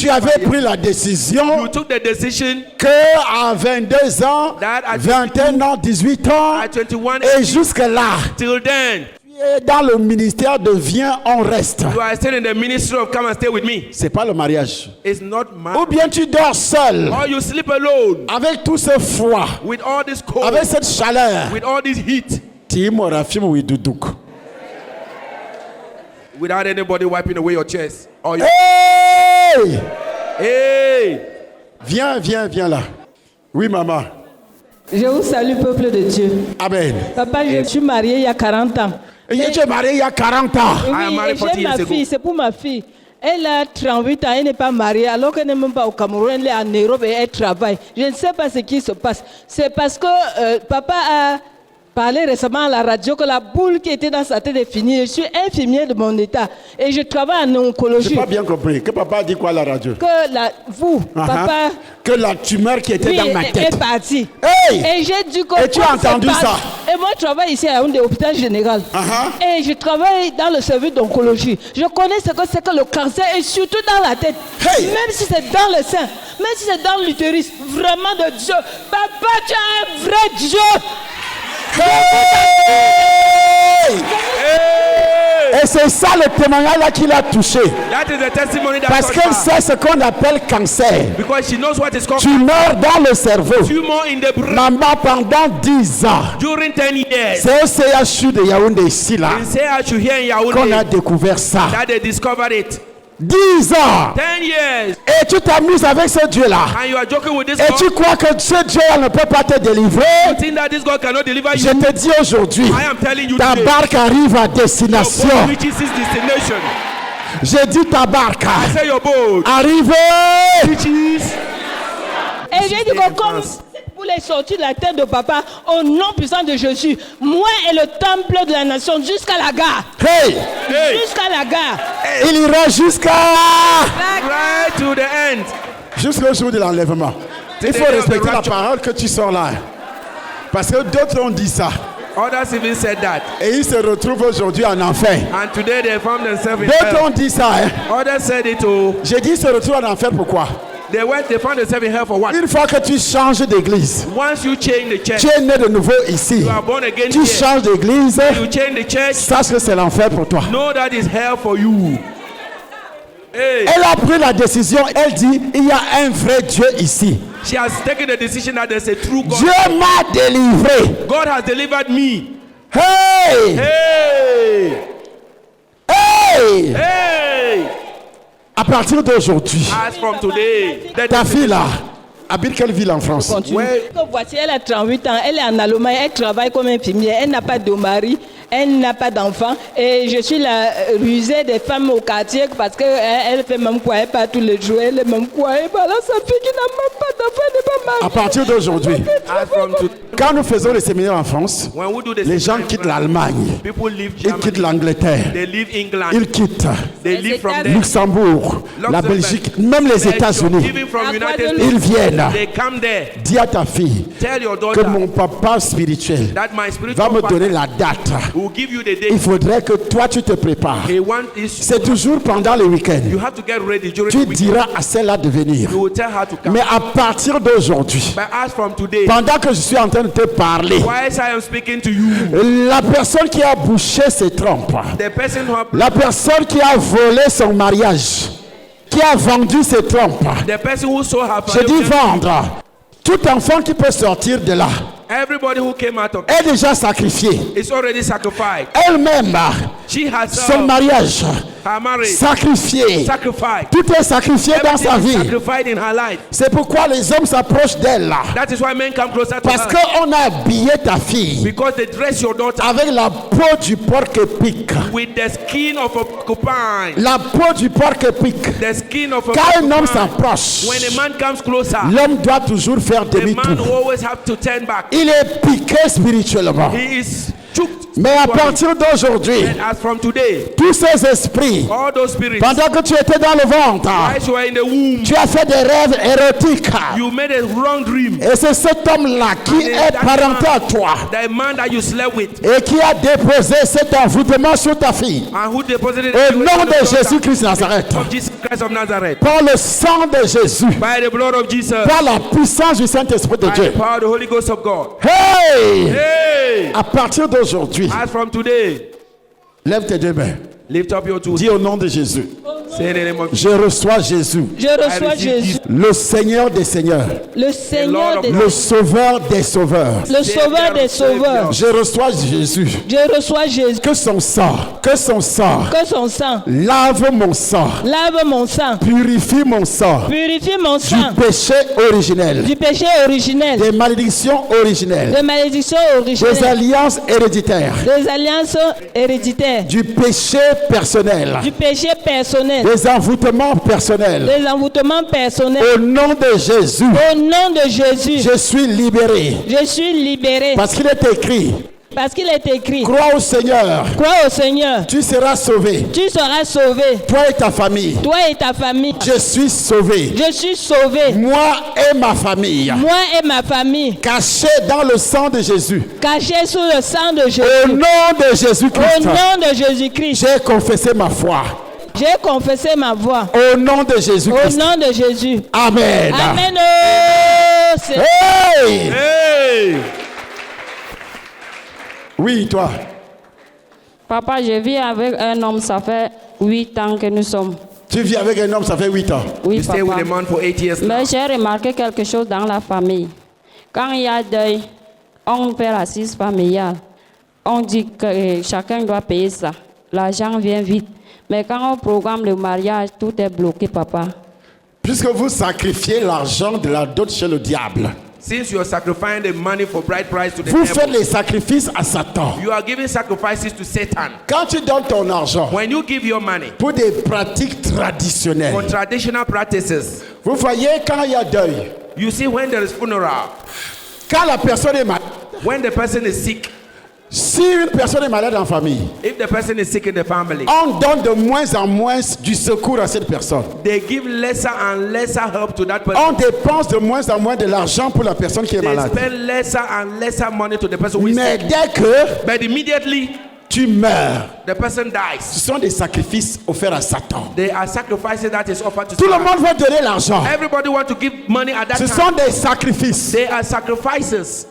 Tu avais pris la décision You took the decision que à 22 ans, that at 21 ans, 18 ans, at 21 et jusque-là, till then, tu es dans le ministère de viens, on reste. you are still in the ministry of come and stay with me. C'est pas le mariage. It's not Ou marriage. bien tu dors seul, Or you sleep alone avec tout ce froid, with all this cold, avec cette chaleur. with all this heat, without anybody wiping away your chest. Or you, Hey! hey, Viens là. Oui, maman. Je vous salue, peuple de Dieu. Amen. Papa, je suis mariée il y a 40 ans. Et tu es marié il y a 40 ans. Oui, I am married et 40 j'ai ma years ago. fille, c'est pour ma fille. Elle a 38 ans, elle n'est pas mariée, alors qu'elle n'est même pas au Cameroun, elle est en Europe et elle travaille. Je ne sais pas ce qui se passe. C'est parce que papa a parlé récemment à la radio que la boule qui était dans sa tête est finie. Je suis infirmière de mon état et je travaille en Je oncologie. n'ai pas bien compris. Que papa a dit quoi à la radio? Que vous, papa, Que la tumeur qui était oui, dans ma tête. est partie. Hey! Et j'ai dit que Et tu as entendu ça? Et moi, je travaille ici à Yaoundé, hôpital général. Et je travaille dans le service d'oncologie. Je connais ce que c'est que le cancer et surtout dans la tête. Hey! Même si c'est dans le sein, même si c'est dans l'utérus, vraiment de Dieu. Papa, tu as un vrai Dieu. Hey! hey. Et c'est ça le témoignage là qui l'a touché. That is the testimony that Parce touched qu'elle her. sait ce qu'on appelle cancer. Because she knows what is called Tumeur dans le cerveau. tumor in the brain. Maman, pendant 10 ans, During 10 years, c'est au CHU de Yaoundé ici là in CHU here in qu'on a Yaoundé, découvert ça. that they discovered it. 10 ans. 10 years, Et tu t'amuses avec ce Dieu là. and you are joking with this Et God. tu crois que ce Dieu là ne peut pas te délivrer. You think that this God cannot deliver Je you? te dis aujourd'hui, I am telling you ta today, barque arrive à your destination. boat reaches its destination. J'ai dit ta barque I say your boat arrive. reaches. Et j'ai dit que comme cette boule est sortie de la tête de papa, au nom puissant de Jésus, moi et le temple de la nation jusqu'à la gare. Hey, Hey, Jusqu'à la gare. il ira jusqu'à right to the end. jusqu'au jour de l'enlèvement. Il faut respecter la parole que tu sors là. Parce que d'autres ont dit ça. Others even said that. Et ils se retrouvent aujourd'hui en enfer. And today they found themselves in D'autres hell. ont dit ça. Hein. Others said it too. J'ai dit ils se retrouvent en enfer pourquoi? They found themselves in hell for what? Une fois que tu changes d'église, Once you change the church, tu es né de nouveau ici. you are born again Tu here. changes d'église, You change the church, sache que c'est l'enfer pour toi. know that is hell for you. Hey, Elle a pris la décision, elle dit, il y a un vrai Dieu ici. she has taken the decision that there's a true God. Dieu m'a délivré. God has delivered me. Hey! Hey, Hey! hey. À partir d'aujourd'hui, As from today, ta fille là, habite quelle ville en France? Continue. Ouais. Que voici, elle a 38 ans, elle est en Allemagne, elle travaille comme infirmière, elle n'a pas de mari, elle n'a pas d'enfant. Et je suis la rusée des femmes au quartier parce qu'elle fait même quoi, elle part tous les jours, elle est même quoi, et voilà sa fille qui n'a même pas d'enfant, elle n'est pas À mariée. partir d'aujourd'hui, as from to, quand nous faisons les séminaires en France, when we do the les gens seminar, quittent l'Allemagne, people leave ils quittent Germany, l'Angleterre, they leave England, ils quittent they leave from there. Luxembourg, la Belgique, même les Belgium, États-Unis. even from À United Guadeloupe. States, Ils viennent. they come there. Dis à ta fille Tell your que daughter mon papa spirituel that my va spiritual me father donner la date. will give you the Il day. faudrait que toi tu te prépares. He want is C'est toujours pendant les week-ends. you have to get ready during Tu the week. diras à celle-là de venir. You will tell her to come. Mais à partir d'aujourd'hui, But as from today, pendant que je suis en train de te parler, whilst I am speaking to you, la personne qui a bouché ses trompes, the person who la personne qui a volé son mariage, qui a vendu ses trompes, the person who saw her je dis father, vendre, tout enfant qui peut sortir de là everybody who came out of est déjà sacrifié. is already sacrificed. Elle-même, She has son mariage, her marriage sacrifié. sacrificed. Tout est sacrifié dans sa Everything is vie. sacrificed in her life. C'est pourquoi les hommes s'approchent d'elle là. That is why men come closer to Parce her. qu'on a habillé ta fille Because they dress your daughter avec la peau du porc épic. with the skin of a porcupine. La peau du porc épic. The skin of a Quand un homme porcupine. s'approche, When a man comes closer, l'homme doit toujours faire the man demi-tour. always have to turn back. Il est piqué spirituellement. He is choked. Mais à partir d'aujourd'hui, And as from today, tous ces esprits, all those spirits, pendant que tu étais dans le ventre, as you were in the womb, tu as fait des rêves érotiques. you made a wrong dream. Et c'est cet homme-là qui est parenté à toi The man that you slept with, et qui a déposé cet envoûtement sur ta fille. and who deposited Au nom de Jésus-Christ Nazareth, of Jesus Christ of Nazareth, par le sang de Jésus, by the blood of Jesus, par la puissance du Saint-Esprit de by the Dieu. power of the Holy Ghost of God. Hey! Hey! À partir d'aujourd'hui, As from today, lève tes deux mains. lift up your two. Dis au nom de Jésus. Say in the name of Je reçois Jésus, Je reçois Jésus, le Seigneur des Seigneurs, le Seigneur des le Sauveur des Sauveurs. le Sauveur des Sauveurs. Je reçois Jésus. Je reçois Jésus. Que son sang Que son sang lave mon sang, lave mon sang, purifie mon sang purifie mon du sang péché originel, du péché originel, des malédictions originelles, des malédictions des originelles, alliances héréditaires, des alliances héréditaires, du péché personnel, du péché personnel, des envoûtements personnels. des envoûtements personnels. Au nom de Jésus, Au nom de Jésus, je suis libéré. je suis libéré Parce qu'il est écrit, parce qu'il est écrit, crois au Seigneur, crois au Seigneur, tu seras sauvé, tu seras sauvé, toi et ta famille. toi et ta famille. Je suis sauvé, Je suis sauvé, moi et ma famille, moi et ma famille, cachés dans le sang de Jésus. cachés sous le sang de Au Jésus. nom de Au Jésus-Christ, nom de Jésus-Christ, j'ai confessé ma foi. j'ai confessé ma voix. Au nom de Au Jésus-Christ. nom de Jésus. Amen. Amen. Oh, c'est- Hey! Hey! Oui, toi. Papa, je vis avec un homme, ça fait 8 ans que nous sommes. Tu vis avec un homme, ça fait 8 ans. Oui, You stay with papa. a man for 8 years now. Mais j'ai remarqué quelque chose dans la famille. Quand il y a deuil, on fait l'assise familiale. On dit que chacun doit payer ça. L'argent vient vite. Mais quand on programme le mariage, tout est bloqué, papa. Puisque vous sacrifiez l'argent de la dot chez le diable, Since you are sacrificing the money for bride price to the vous faites devil, les sacrifices à Satan. you are giving sacrifices to Satan. Quand tu donnes ton argent When you give your money pour des pratiques traditionnelles, for traditional practices, vous voyez quand il y a deuil, you see when there is funeral, quand la personne est malade, when the person is sick, si une personne est malade en famille, if the person is sick in the family, on donne de moins en moins du secours à cette personne. they give lesser and lesser help to that person. On dépense de moins en moins de l'argent pour la personne qui est They malade. spend lesser and lesser money to the person who is Mais sick. dès que But immediately, tu meurs, the person ce dies. sont des sacrifices offerts à Satan. They are sacrifices that is offered to Tout le Satan. monde va donner l'argent. Everybody want to give money at that Ce time. sont des sacrifices. They are sacrifices.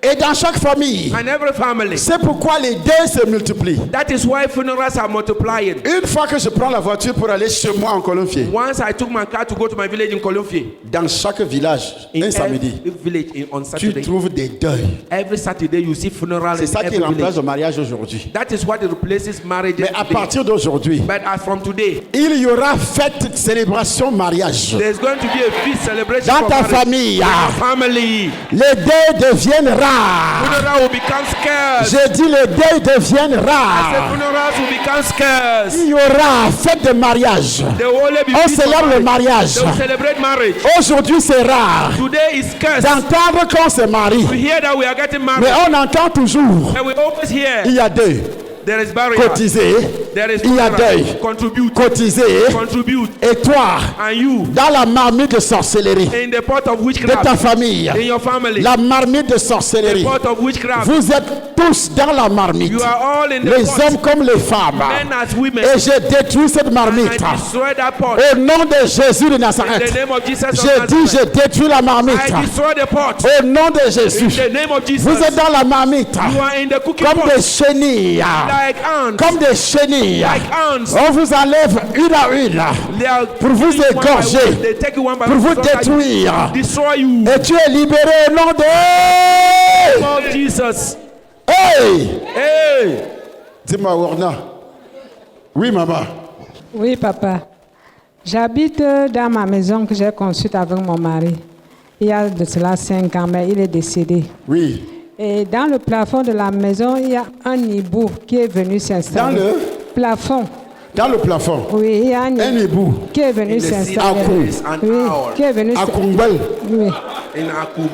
Et dans chaque famille, And every family. c'est pourquoi les deuils se multiplient. That is why funerals are multiplying. Une fois que je prends la voiture pour aller chez moi en Colombier, Once I took my car to go to my village in Colombier, dans chaque village, in un samedi, every village on tu Saturday, trouves des deuils. every Saturday you see funerals C'est in ça qui every remplace village. le mariage aujourd'hui. That is what replaces marriage. Mais à partir d'aujourd'hui, But as from today, il y aura fête, célébration, mariage. there's going to be a feast celebration Dans for ta marriage. famille, In your family. les deuils deviennent rares. Funeral will become scarce. J'ai dit les deuils deviennent The rares. funerals will become scarce. Il y aura fête de mariage. They will only be On feast for célèbre le mariage. They will celebrate marriage. Aujourd'hui, c'est rare Today is scarce. d'entendre qu'on se marie. We hear that we are getting married. Mais on entend toujours, And we always hear il y a deuil. there is barrier. Cotiser, There is il y a funeral. deuil. Contribute. Cotiser. Contribute. Et toi, And you dans la marmite de sorcellerie in the pot of de witchcraft. ta famille, In your family. la marmite de The sorcellerie, pot of witchcraft. vous êtes tous dans la marmite, You are all in the les pot. hommes comme les femmes. Men as women. Et je détruis cette And I marmite. destroy that pot. Au nom de Jésus de In the Nazareth, name of Jesus of je dis, je Nazareth. détruis la marmite. I destroy the pot. Au nom de In Jésus, the name of Jesus. vous êtes dans la marmite, You are in the cooking comme pot. des chenilles, Like ants. comme des chenilles. Like ants. On vous enlève une à une They are pour vous taking one by égorger, one. They take you one by pour one. vous So that you détruire. Destroy you. Et tu es libéré au nom de... Of Jesus. Hey! Hey. Dis-moi, Warna. Oui, maman. Oui, papa. J'habite dans ma maison que j'ai construite avec mon mari. Il y a de cela 5 ans, mais il est décédé. Oui. Et dans le plafond de la maison, il y a un hibou qui est venu s'installer. Dans le plafond? Dans le plafond. Oui, il y a un hibou qui est venu In the s'installer. ceiling is an Oui, owl. qui est venu à Kumbel. Oui. In Akum.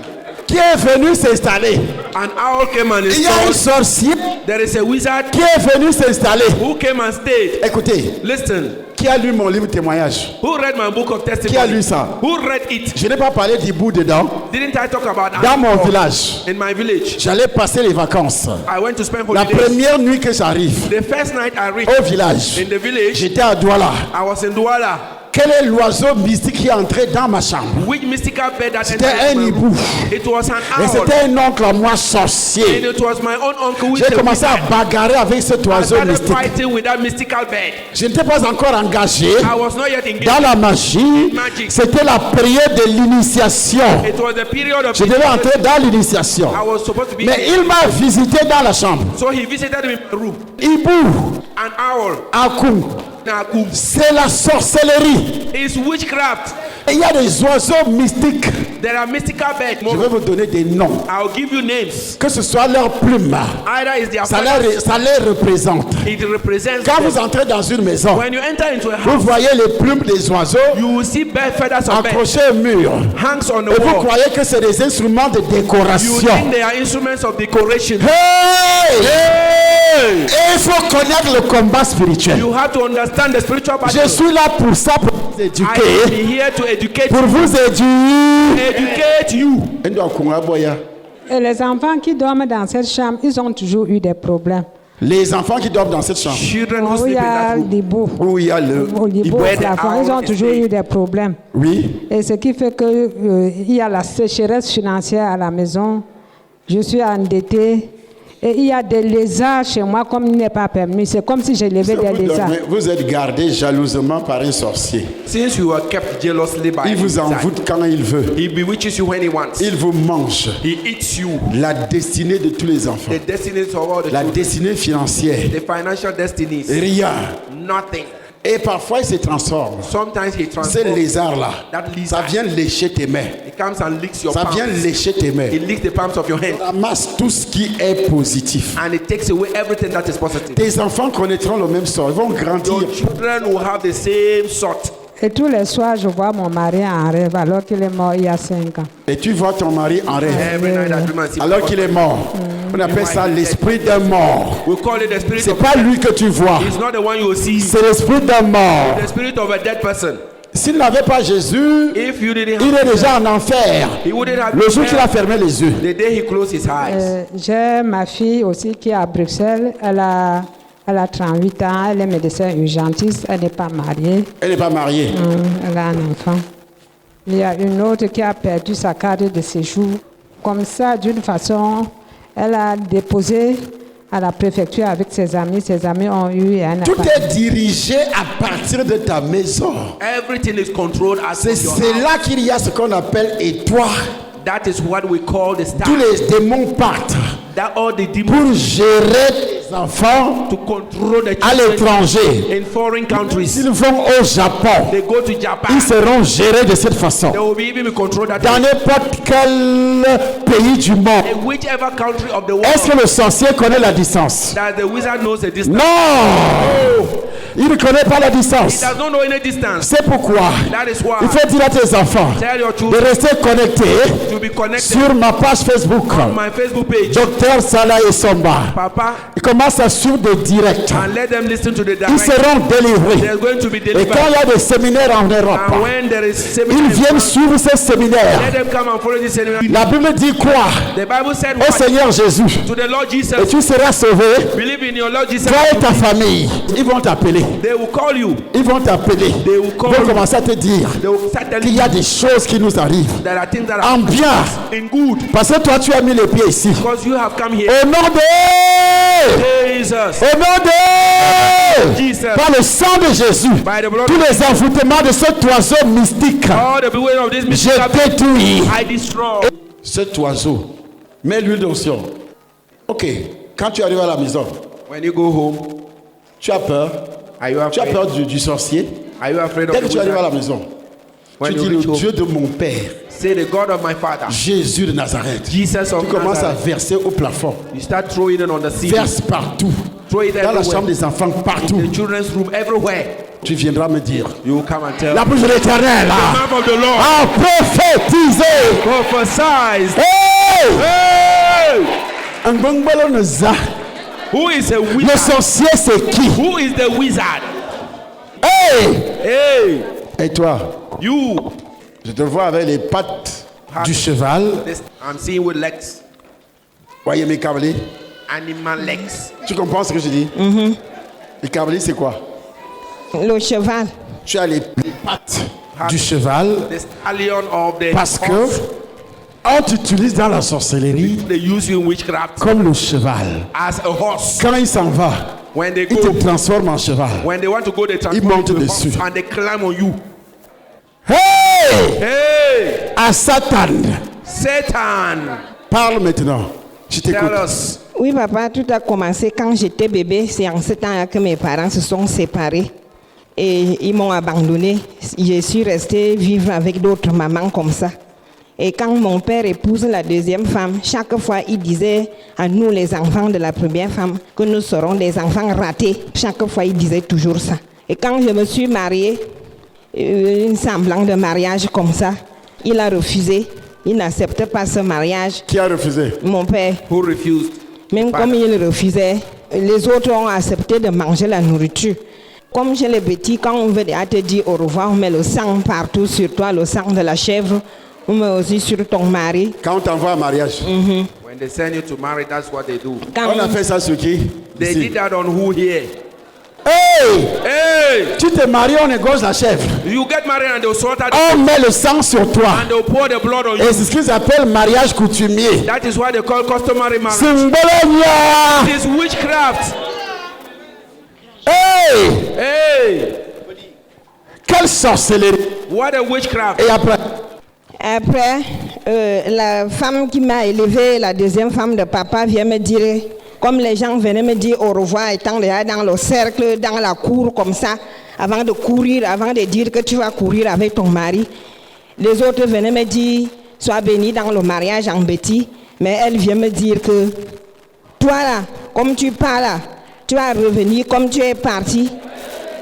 Qui qui est venu s'installer. An owl came and Il y a un installed. sorcier There is a wizard qui est venu s'installer. who came and stayed. Écoutez, Listen, qui a lu mon livre témoignage? who read my book of Qui a testimony? lu ça? Who read it? Je n'ai pas parlé d'hibou dedans. Didn't I talk about Dans mon animals village, in my village? j'allais passer les vacances. I went to spend La holidays. première nuit que j'arrive The first night I reached au village, in the village, j'étais à Douala. I was in Douala. Quel est l'oiseau mystique qui est entré dans ma chambre? Which mystical bird that C'était entered un my hibou. room? It was an Et owl. c'était un oncle à moi And sorcier. it was my own uncle with J'ai a commencé à wizard. bagarrer avec cet I oiseau started mystique. fighting with that mystical bird. Je n'étais pas encore engagé I was not yet engaged. dans la magie. Magic. C'était la prière de l'initiation. It was the period of Je devais entrer dans l'initiation. I was supposed to be. Mais il m'a visité dans la chambre. So he visited me in my room. Hibou, An owl. Akou, Nakum. c'est la sorcellerie. It's witchcraft. Et il y a des oiseaux mystiques. There are mystical birds. Je vais vous donner des noms. I'll give you names. Que ce soit leur plume, Either is their ça feathers. les représente. It represents Quand them. vous entrez dans une maison, When you enter into a vous house, voyez les plumes des oiseaux you will see bird feathers on birds. accrochées au mur. Hangs on the Et vous wall. croyez que c'est des instruments de You décoration. think they are instruments of decoration. Hey! Hey! Et il faut connaître le combat spirituel. You have to understand the spiritual battle. Je suis là pour ça, pour vous I will éduquer. be here to educate Pour you. vous éduquer. Educate you. Et les enfants qui dorment dans cette chambre, ils ont toujours eu des problèmes. Les enfants qui dorment dans cette chambre, Children who Où il sleep y in a that room. des bouts, où il y a le... au niveau Where du the plafond, ils owl ont is toujours staying. eu des problèmes. Oui. Et ce qui fait que il y a la sécheresse financière à la maison. Je suis endettée. Et il y a des lézards chez moi comme il n'est pas permis. C'est comme si j'élevais des lézards. Vous êtes gardé jalousement par un sorcier. Since you are kept jealously by Il vous his side, envoûte quand il veut. he bewitches you when he wants. Il vous mange. He eats you. La destinée de tous les enfants. The destinies of all the La children. destinée financière. The financial destinies. Rien. Nothing. Et parfois, il se transforme. Sometimes he Ces transforms. lézards-là, That ça lizard. vient lécher tes mains. He comes and licks your Ça palms. vient lécher tes mains. He licks the palms of your hand. Ramasse tout ce qui est positif. And it takes away everything that is positive. Tes enfants connaîtront le même sort. Ils vont grandir. Your children will have the same sort. Et tous les soirs, je vois mon mari en rêve alors qu'il est mort il y a 5 ans. Et tu vois ton mari en rêve. Every night I dream and see. Alors qu'il est mort. On appelle ça l'esprit d'un mort. We call it the spirit C'est of pas lui que tu vois. It's not the one you will see. C'est l'esprit d'un mort. The spirit of a dead person. S'il n'avait pas Jésus, If you didn't il have est déjà en enfer. he wouldn't have Le jour qu'il a been fermé les yeux. the day he closed his eyes. J'ai ma fille aussi qui est à Bruxelles. Elle a 38 ans. Elle est médecin urgentiste. Elle n'est pas mariée. Elle n'est pas mariée. Elle a un enfant. Il y a une autre qui a perdu sa carte de séjour. Comme ça, d'une façon, elle a déposé à la préfecture avec ses amis. Ses amis ont eu un Tout appartement. est dirigé à partir de ta maison. Everything is controlled as C'est of your house. là qu'il y a ce qu'on appelle étoile. That is what we call the star. Tous les démons partent That all the demons pour gérer les enfants to control the à children l'étranger. in foreign countries. S'ils vont au Japon, They go to Japan. ils seront gérés de cette façon. They will be even controlled that Dans way. n'importe quel pays du monde. In whichever country of the world Est-ce que le sorcier connaît la distance? that the wizard knows the distance. Non! Il ne connaît pas la He distance. does not know any distance. C'est pourquoi That is why il faut dire à tes enfants tell your de children rester connectés to be connected sur ma page Facebook. on my Facebook page. Docteur Salah et Somba. Papa, Ils commencent à suivre des directs. and let them listen to the Ils direct. seront délivrés. They're going to be Et delivered. quand il y a des séminaires en And Europe, when there is ils seminar, viennent suivre ces séminaires. let them come and follow this seminar. La Bible dit quoi? The Bible said Au what? Seigneur Jésus. To the Lord Jesus. Et tu seras sauvé. Believe in your Lord Jesus. Toi et ta famille. Ils vont t'appeler. They will call you. Ils vont t'appeler. They will Ils call vont you. commencer à te dire They will start telling qu'il y you a des choses qui nous arrivent. there are things that En are bien. in good Parce que toi, tu as mis les pieds ici. because you have come here. Au nom de... Jesus. Au nom de... Jesus. Par le sang de Jésus. By the blood Tous les envoûtements de cet oiseau mystique. all the beware of this Je mystical détruis. I destroy. Cet oiseau. Mets l'huile d'onction. Ok. Quand tu arrives à la maison, When you go home, tu as peur. are you Tu as afraid? peur du sorcier. Are you afraid Dès of que the tu arrives à la wizard? maison, When tu you dis le reach home, Dieu de mon père, say the God of my father, Jésus de Nazareth. Jesus of Tu commences à Nazareth. verser au plafond. You start throwing it on the ceiling, Verse partout. throw it Dans la everywhere. chambre des enfants, partout. The children's room, everywhere. Tu viendras me dire. You will come and tell. La bouche de l'Éternel The a mouth of the Lord prophétisé. prophesies Hey! Hey! Ngbongbolo Nza. Who is a Le wizard? sorcier, c'est qui? Who is the wizard? Hey! Hey! Et toi? You. Je te vois avec les pattes du cheval. I'm seeing with legs. Voyez mes câblés. Animal legs. Tu comprends ce que je dis? Les câblés, c'est quoi? Le cheval. Tu as les pattes du cheval The stallion of the parce que horse. on t'utilise dans la sorcellerie They use you in witchcraft comme le cheval. as a horse. Quand il s'en va, When they il go, te transforme en cheval. when they want to go, they transform monte into a dessus. horse and they climb on you. Hey! Hey! À Satan, Satan, parle maintenant. Je tell t'écoute. us. Oui, papa, tout a commencé quand j'étais bébé. C'est en ce temps que mes parents se sont séparés. Et ils m'ont abandonné. Je suis restée vivre avec d'autres mamans comme ça. Et quand mon père épouse la deuxième femme, chaque fois il disait à nous les enfants de la première femme que nous serons des enfants ratés. Chaque fois il disait toujours ça. Et quand je me suis mariée, un semblant de mariage comme ça, il a refusé. Il n'acceptait pas ce mariage. Qui a refusé? Mon père, Who refused? même comme il refusait, les autres ont accepté de manger la nourriture. Comme chez les petits, quand on veut te dire au revoir, on met le sang partout sur toi, le sang de la chèvre, on met aussi sur ton mari. Quand on t'envoie en mariage, When they send you to marry, that's what they do. Quand on a fait ça sur qui? They Ici. did that on who here? Hey! Hey! Tu te maries, on égorge la chèvre. You get married and they'll slaughter the On met le sang sur toi. and they'll pour the blood on you. Et c'est ce qu'ils appellent mariage coutumier. That is why they call customary marriage. Symbolonia. It is witchcraft. Hey! Hey! Quelle sorcellerie. What a witchcraft. Et après, après, la femme qui m'a élevée, la deuxième femme de papa, vient me dire, comme les gens venaient me dire au revoir, étant déjà dans le cercle, dans la cour, comme ça, avant de courir, avant de dire que tu vas courir avec ton mari. Les autres venaient me dire, sois béni dans le mariage en Betty, mais elle vient me dire que, toi là, comme tu pars là, tu vas revenir comme tu es parti,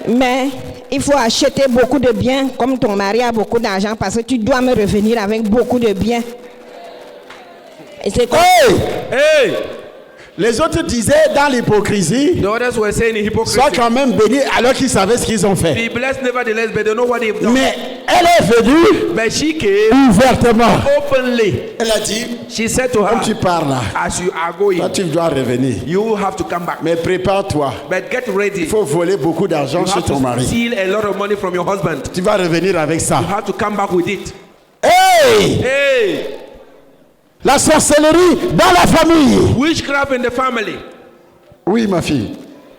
mais il faut acheter beaucoup de biens, comme ton mari a beaucoup d'argent, parce que tu dois me revenir avec beaucoup de biens. Et c'est comme... hey! Hey! Les autres disaient dans l'hypocrisie, The others were saying in hypocrisy. sois quand même béni alors qu'ils savaient ce qu'ils ont fait. Be blessed nevertheless, but they know what they've done. Mais elle est venue But she came ouvertement. openly. Elle a dit, She said to comme her, tu pars là, as you are toi going, tu dois revenir. you have to come back. Mais prépare-toi. But get ready. Il faut voler beaucoup d'argent You chez have ton to mari. steal a lot of money from your husband. Tu vas revenir avec ça. You have to come back with it. Hey! Hey! La sorcellerie dans la famille. Witchcraft in the family. Oui, ma fille.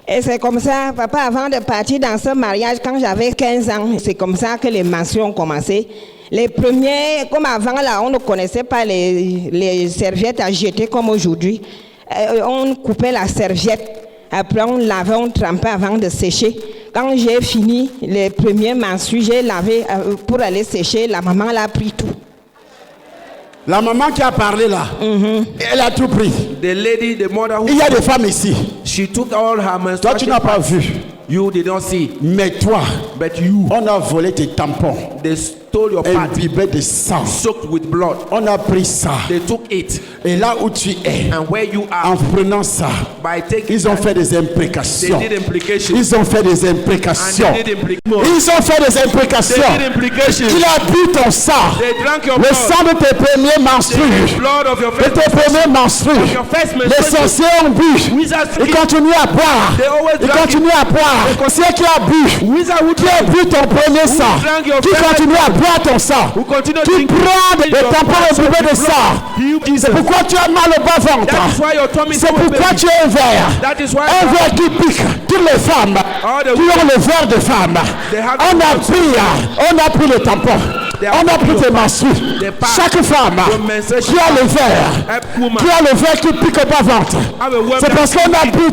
Et c'est comme ça, papa, avant de partir dans ce mariage, quand j'avais 15 ans, c'est comme ça que les menstrues ont commencé. Les premiers, comme avant, là, on ne connaissait pas les serviettes à jeter comme aujourd'hui. On coupait la serviette, après on lavait, on trempait avant de sécher. Quand j'ai fini les premiers menstrues, j'ai lavé pour aller sécher, la maman l'a pris tout. La maman qui a parlé là, elle a tout pris. The lady, the mother who Il y a des femmes ici. she took all her Toi, menstruation. tu n'as pas vu. You did not see. Mais toi, But you, on a volé tes tampons, they stole your part, imbibé de sang. soaked with blood. On a pris ça. They took it. Et là où tu es, And where you en are, prenant ça, by taking ils ont that, fait des they imprécations. did implication. Ils ont fait des And imprécations. they did implication. Ils ont fait des imprécations. They did implication. Il a bu ton sang. They drank your Le blood. sang de tes premiers The menstrues. blood of your De first tes premiers menstrues. your first Les menstruation. sorciers ont bu. Wizards Ils continuent à boire. They always Ils drank continuent à boire. Les sorciers qui a bu. Wizard who Qui a bu ton premier sang. drank your Qui first continue à boire ton sang. who continue to Tu drink prends des your tampons blood, imbibés de blood. sang. You C'est pourquoi tu as mal au bas ventre. That is why your tummy is C'est so pourquoi baby. tu es un verre. That is why Un verre qui pique. Toutes les femmes All the qui ont le verre de femme. They have On a pris le tampon. They have On a pris your tes menstrues. They pass Chaque femme your menstruation. qui a le verre, Help woman. qui a le verre qui pique au bas ventre. Have a woman C'est parce qu'on a pris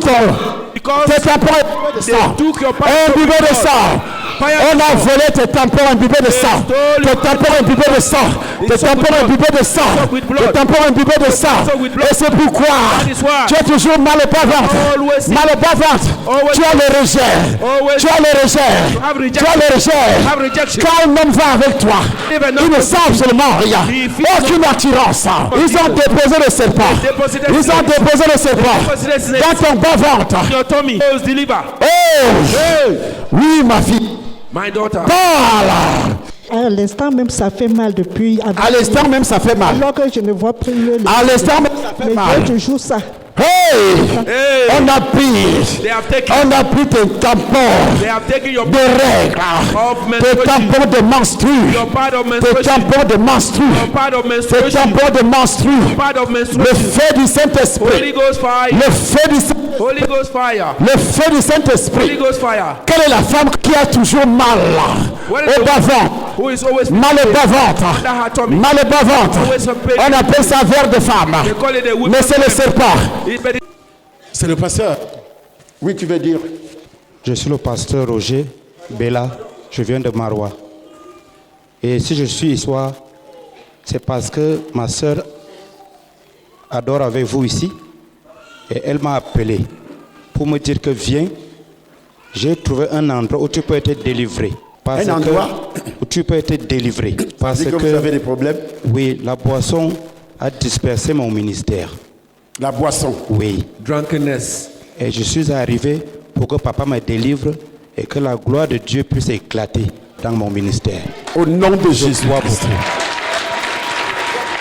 because tes tampons imbibés de they sang. took your part Imbibés de of sang. On a volé tes tampons imbibés de sang. Tes tampons imbibés de sang. Tes tampons imbibés de sang. Tes tampons imbibés de sang. Et c'est pourquoi tu es toujours mal au bas-ventre. Mal au bas-ventre. Tu as le rejet. Tu as le rejet. Tu as le rejet. Quand un homme va avec toi, ils ne savent absolument rien. Aucune attirance. Ils ont déposé le serpent. Ils ont déposé le serpent dans ton bas-ventre. Oh, oui, ma fille. My daughter. Parle. À l'instant même, ça fait mal depuis. À l'instant même, ça fait mal. Alors que je ne vois plus le. À l'instant même, ça fait mal. Mais toujours ça. Hey! On a pris tes tampons de règles, tes tampons de menstrues, tes tampons de menstrues, tes tampons de menstrues, le feu du Saint-Esprit, le feu du Saint-Esprit. Quelle est la femme qui a toujours mal au bas-ventre? Mal au bas-ventre. Mal au bas-ventre. On appelle ça verre de femme. Mais c'est le serpent. C'est le pasteur. Oui, tu veux dire? Je suis le pasteur Roger Bella. Je viens de Marois. Et si je suis ici, c'est parce que ma soeur adore avec vous ici. Et elle m'a appelé pour me dire que viens, j'ai trouvé un endroit où tu peux être délivré. Un endroit où tu peux être délivré. Parce que vous avez des problèmes? Oui, la boisson a dispersé mon ministère. La boisson? Oui. Drunkenness. Et je suis arrivé pour que papa me délivre et que la gloire de Dieu puisse éclater dans mon ministère. Au nom de Jésus.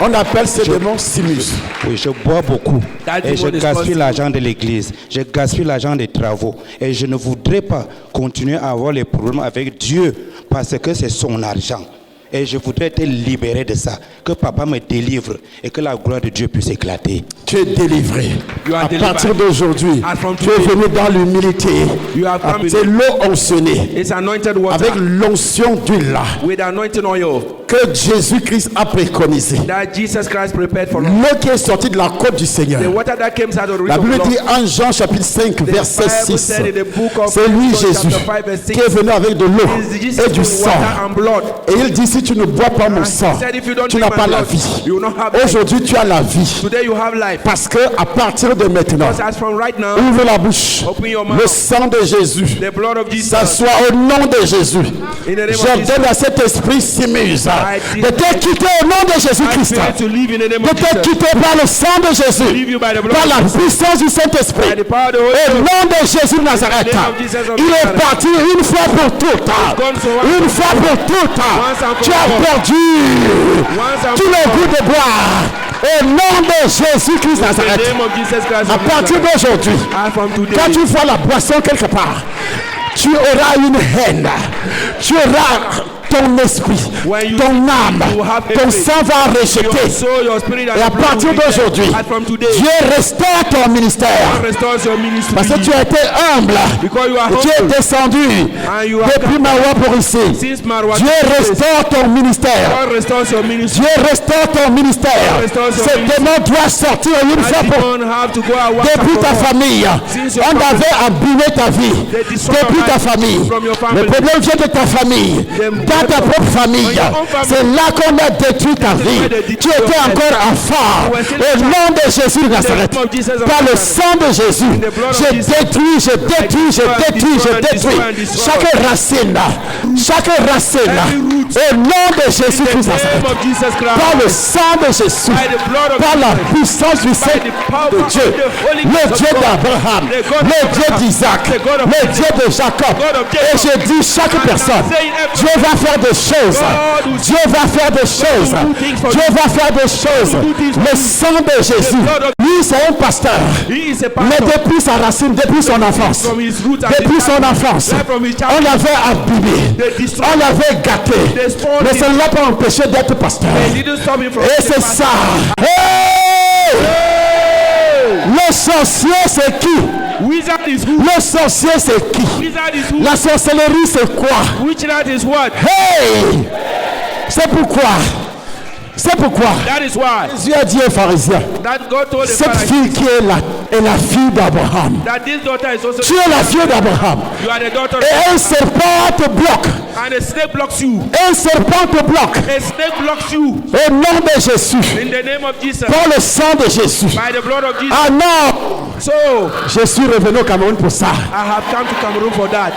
On appelle ces démons Simus. Oui, je bois beaucoup. Et je gaspille l'argent de l'église. Je gaspille l'argent des travaux. Et je ne voudrais pas continuer à avoir les problèmes avec Dieu parce que c'est son argent. Et je voudrais être libéré de ça. Que papa me délivre et que la gloire de Dieu puisse éclater. Tu es délivré. À partir d'aujourd'hui, tu es venu dans l'humilité. C'est l'eau onctionnée. Avec l'onction d'huile. Que Jésus-Christ a préconisé. L'eau qui est sortie de la côte du Seigneur. La Bible dit en Jean chapitre 5 verset 6. C'est lui Jésus qui est venu avec de l'eau et du sang. Et il dit si tu ne bois pas mon sang, tu n'as pas la vie. Aujourd'hui tu as la vie. Parce que à partir de maintenant, ouvre la bouche. Le sang de Jésus s'assoit au nom de Jésus. J'ordonne à cet esprit Simus de te quitter au nom de Jésus-Christ. De te quitter par le sang de Jésus. Par la puissance du Saint-Esprit. Au nom de Jésus de Nazareth. Il est parti une fois pour toutes. Une fois pour toutes. Tu as perdu tout le goût de boire. Au nom de Jésus-Christ de Nazareth. À partir d'aujourd'hui, quand tu vois la boisson quelque part, tu auras une haine. Tu auras ton esprit, ton âme, ton sang va rejeter. Et à partir d'aujourd'hui, Dieu restaure ton ministère. Parce que tu as été humble. Tu es descendu depuis Marois pour ici. Dieu restaure ton ministère. Dieu restaure ton ministère. Ce démon doit sortir une fois pour depuis ta famille. On avait abîmé ta vie. Depuis ta famille. Le problème vient de ta famille. Ta propre famille, c'est là qu'on a détruit ta vie. Tu étais encore enfant. Au nom de Jésus de Nazareth, par le sang de Jésus, je détruis chaque racine, au nom de Jésus de Nazareth, par le sang de Jésus, par la puissance du Saint de Dieu, le Dieu d'Abraham, le Dieu d'Isaac, le Dieu de Jacob. Et je dis chaque personne, Dieu va faire des choses. Dieu va faire des choses. Dieu va faire des choses. Le sang de Jésus. Lui, c'est un pasteur. Mais depuis sa racine, depuis son enfance, on l'avait abîmé. On l'avait gâté. Mais ça ne l'a pas empêché d'être pasteur. Et c'est ça. Hey! Le sorcier, c'est qui? Le sorcier, c'est qui? La sorcellerie, c'est quoi? Hey! C'est pourquoi C'est pourquoi That is why Jésus a dit aux pharisiens, that God told the cette Pharisees fille qui est là est la fille d'Abraham. that this daughter is also Tu es la fille d'Abraham. you are the daughter of Et un serpent te bloque. and a snake blocks you. Un serpent te bloque. A snake blocks you Au nom de Jésus. in the name of Jesus. Par le sang de Jésus. By the blood of Jesus. Ah non. So Je suis revenu au Cameroun pour ça. I have come to Cameroon for that.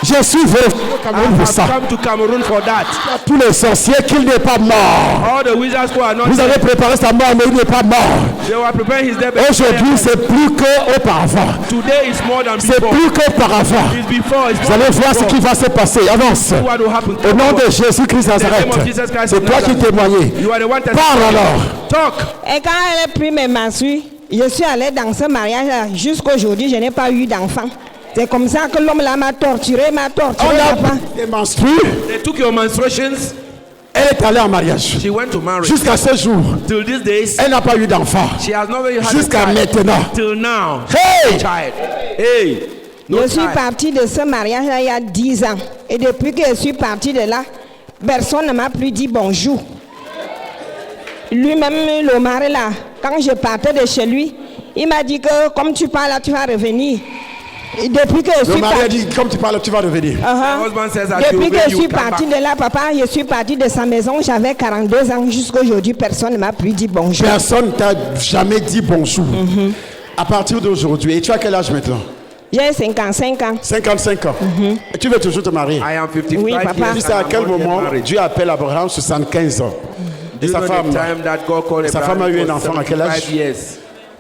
Je suis revenu au I Cameroun pour have ça. come to Cameroon for that. Tous les sorciers qu'il n'est pas mort. All the wizards who are not Vous avez préparé sa mort, mais il n'est pas mort. they were preparing his death. Aujourd'hui, c'est plus qu'auparavant. Today is more than C'est before. plus qu'auparavant. It's before. It's Vous more allez than voir ce before. qui va se passer. Avance. What will happen? Au nom de Jésus-Christ de Nazareth. name of Jesus Christ C'est of toi qui Nazareth. témoignais. You are the one Parle alors. Talk. Et quand elle a pris mes menstrues, je suis allée dans ce mariage-là. Jusqu'aujourd'hui, je n'ai pas eu d'enfant. C'est comme ça que l'homme là m'a torturé, papa. On a des menstrues. They took your menstruations. Elle est allée en mariage. She went to marry. Jusqu'à ce jour, Till these days, elle n'a pas eu d'enfant. she has not really had Jusqu'à a child. maintenant. Till now. Hey! Child. Hey. No Je suis child. partie de ce mariage-là il y a 10 ans. Et depuis que je suis partie de là, personne ne m'a plus dit bonjour. Lui-même, le mari là, quand je partais de chez lui, il m'a dit que comme tu parles là, tu vas revenir. Et depuis que je Le suis mari a partie... dit, comme tu parles, tu vas revenir. The husband says that Depuis you que je will suis come partie back. de là, papa, je suis partie de sa maison, j'avais 42 ans. Jusqu'à aujourd'hui, personne ne m'a plus dit bonjour. Personne ne t'a jamais dit bonjour. À partir d'aujourd'hui, et tu as quel âge maintenant? J'ai 55 ans. 55 ans. Et tu veux toujours te marier? I am 55 Oui, papa. years Tu sais à and quel I'm not yet moment married. Dieu appelle Abraham 75 ans. Et Do you sa know the femme, time that God called sa Abraham femme a eu un for enfant à quel âge? 75 years.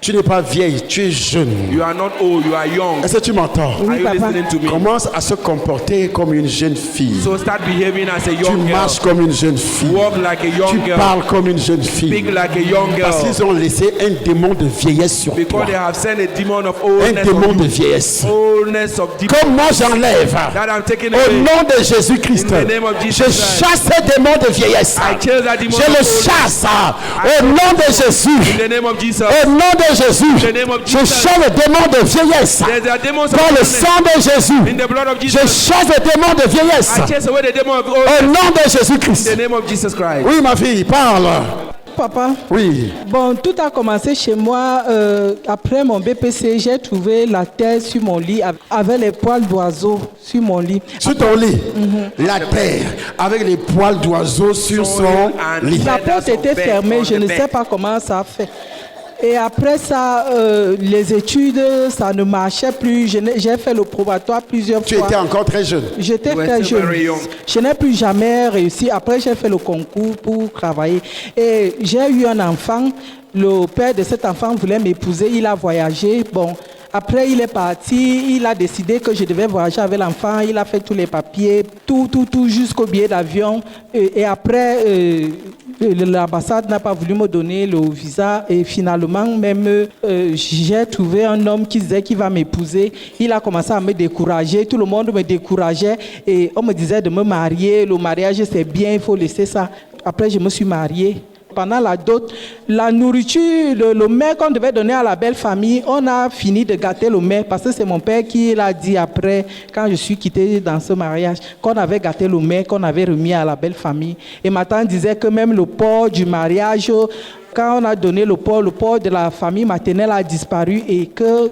tu n'es pas vieille, tu es jeune. You are not old, you are young. Est-ce que tu m'entends? Oui, Are you papa. listening to me? Commence à se comporter comme une jeune fille. So start behaving as a Tu young girl. marches comme une jeune fille. Walk like a Tu young girl. parles comme une jeune Speak fille. like a young Parce girl. qu'ils ont laissé un démon de vieillesse sur toi. Because they have sent a demon of Un oldness démon on de you. vieillesse. Oldness of demon. Comme moi j'enlève. That I'm taking Au away. nom de Jésus-Christ, In the name of Jesus je Christ. chasse ce démon de vieillesse. I chase that demon Je of le oldness. chasse au nom de Jésus. In the name of Jesus. Au nom de Jésus, In the name of je Jesus. chasse le démon de vieillesse. There's a demon of Par le oldness. sang de Jésus, In the blood of je Jesus. chasse le démon de vieillesse. I chase away the demon of Au oldness. nom de In Jésus-Christ. the name of Jesus Christ. Oui, ma fille, parle. Papa, Oui. bon, tout a commencé chez moi. Après mon BPC, j'ai trouvé la terre sur mon lit avec les poils d'oiseau sur mon lit. Sur ton lit, la terre avec les poils d'oiseau sur son lit. La porte était fermée, je ne sais pas comment ça a fait. Et après ça, les études, ça ne marchait plus. J'ai fait le probatoire plusieurs Tu fois. étais encore très jeune. J'étais You were très still jeune. very young. Je n'ai plus jamais réussi. Après, j'ai fait le concours pour travailler. Et j'ai eu un enfant. Le père de cet enfant voulait m'épouser. Il a voyagé. Bon, après, il est parti. Il a décidé que je devais voyager avec l'enfant. Il a fait tous les papiers, tout jusqu'au billet d'avion. Et après, l'ambassade n'a pas voulu me donner le visa. Et finalement, même, j'ai trouvé un homme qui disait qu'il va m'épouser. Il a commencé à me décourager. Tout le monde me décourageait. Et on me disait de me marier. Le mariage, c'est bien, il faut laisser ça. Après, je me suis mariée. Pendant la dot, la nourriture, le mets qu'on devait donner à la belle famille, on a fini de gâter le mets parce que c'est mon père qui l'a dit après, quand je suis quittée dans ce mariage, qu'on avait gâté le mets, qu'on avait remis à la belle famille. Et ma tante disait que même le porc du mariage, quand on a donné le porc de la famille maternelle a disparu et que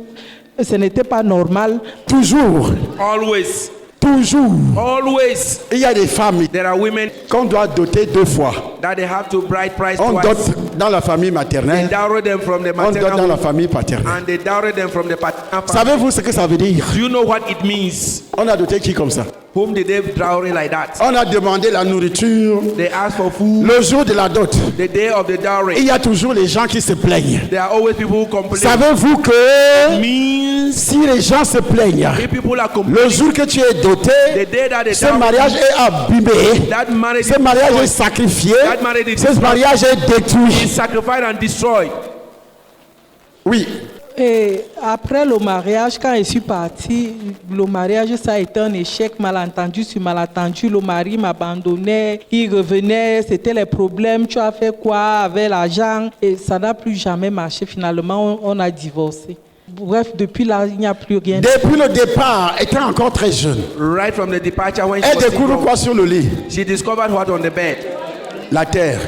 ce n'était pas normal. Toujours, Always. toujours. Always. Il y a des femmes There are women qu'on doit doter 2 fois. that they have to bride price On twice. dote dans la famille They maternelle, dowry them from the on dote maternal dans la home, famille paternelle. and they dowry them from the paternal family. Savez-vous ce que ça veut dire? Do you know what it means? On a doté qui comme ça? Whom did they dowry like that? On a demandé la nourriture. They ask for food. Le jour de la dot, The day of the il dowry. y a toujours les gens qui se plaignent. There are always people who complain. Savez-vous que Means si les gens se plaignent, if people are le complaining, jour que tu es the doté, day that they ce dowry, mariage est abîmé, that marriage ce mariage est is sacrifié, That marriage is ce mariage est détruit. sacrificed and destroyed. Oui, Et après le mariage, quand je suis partie, le mariage, ça a été un échec, malentendu sur malentendu. Le mari m'abandonnait, il revenait, c'était les problèmes. Tu as fait quoi avec l'argent? Et ça n'a plus jamais marché. Finalement, on a divorcé. Bref, depuis là, il n'y a plus rien. depuis le départ, étant encore très jeune, Right from the departure when she elle was découvre single, quoi sur le lit? she discovered what on the bed? La terre.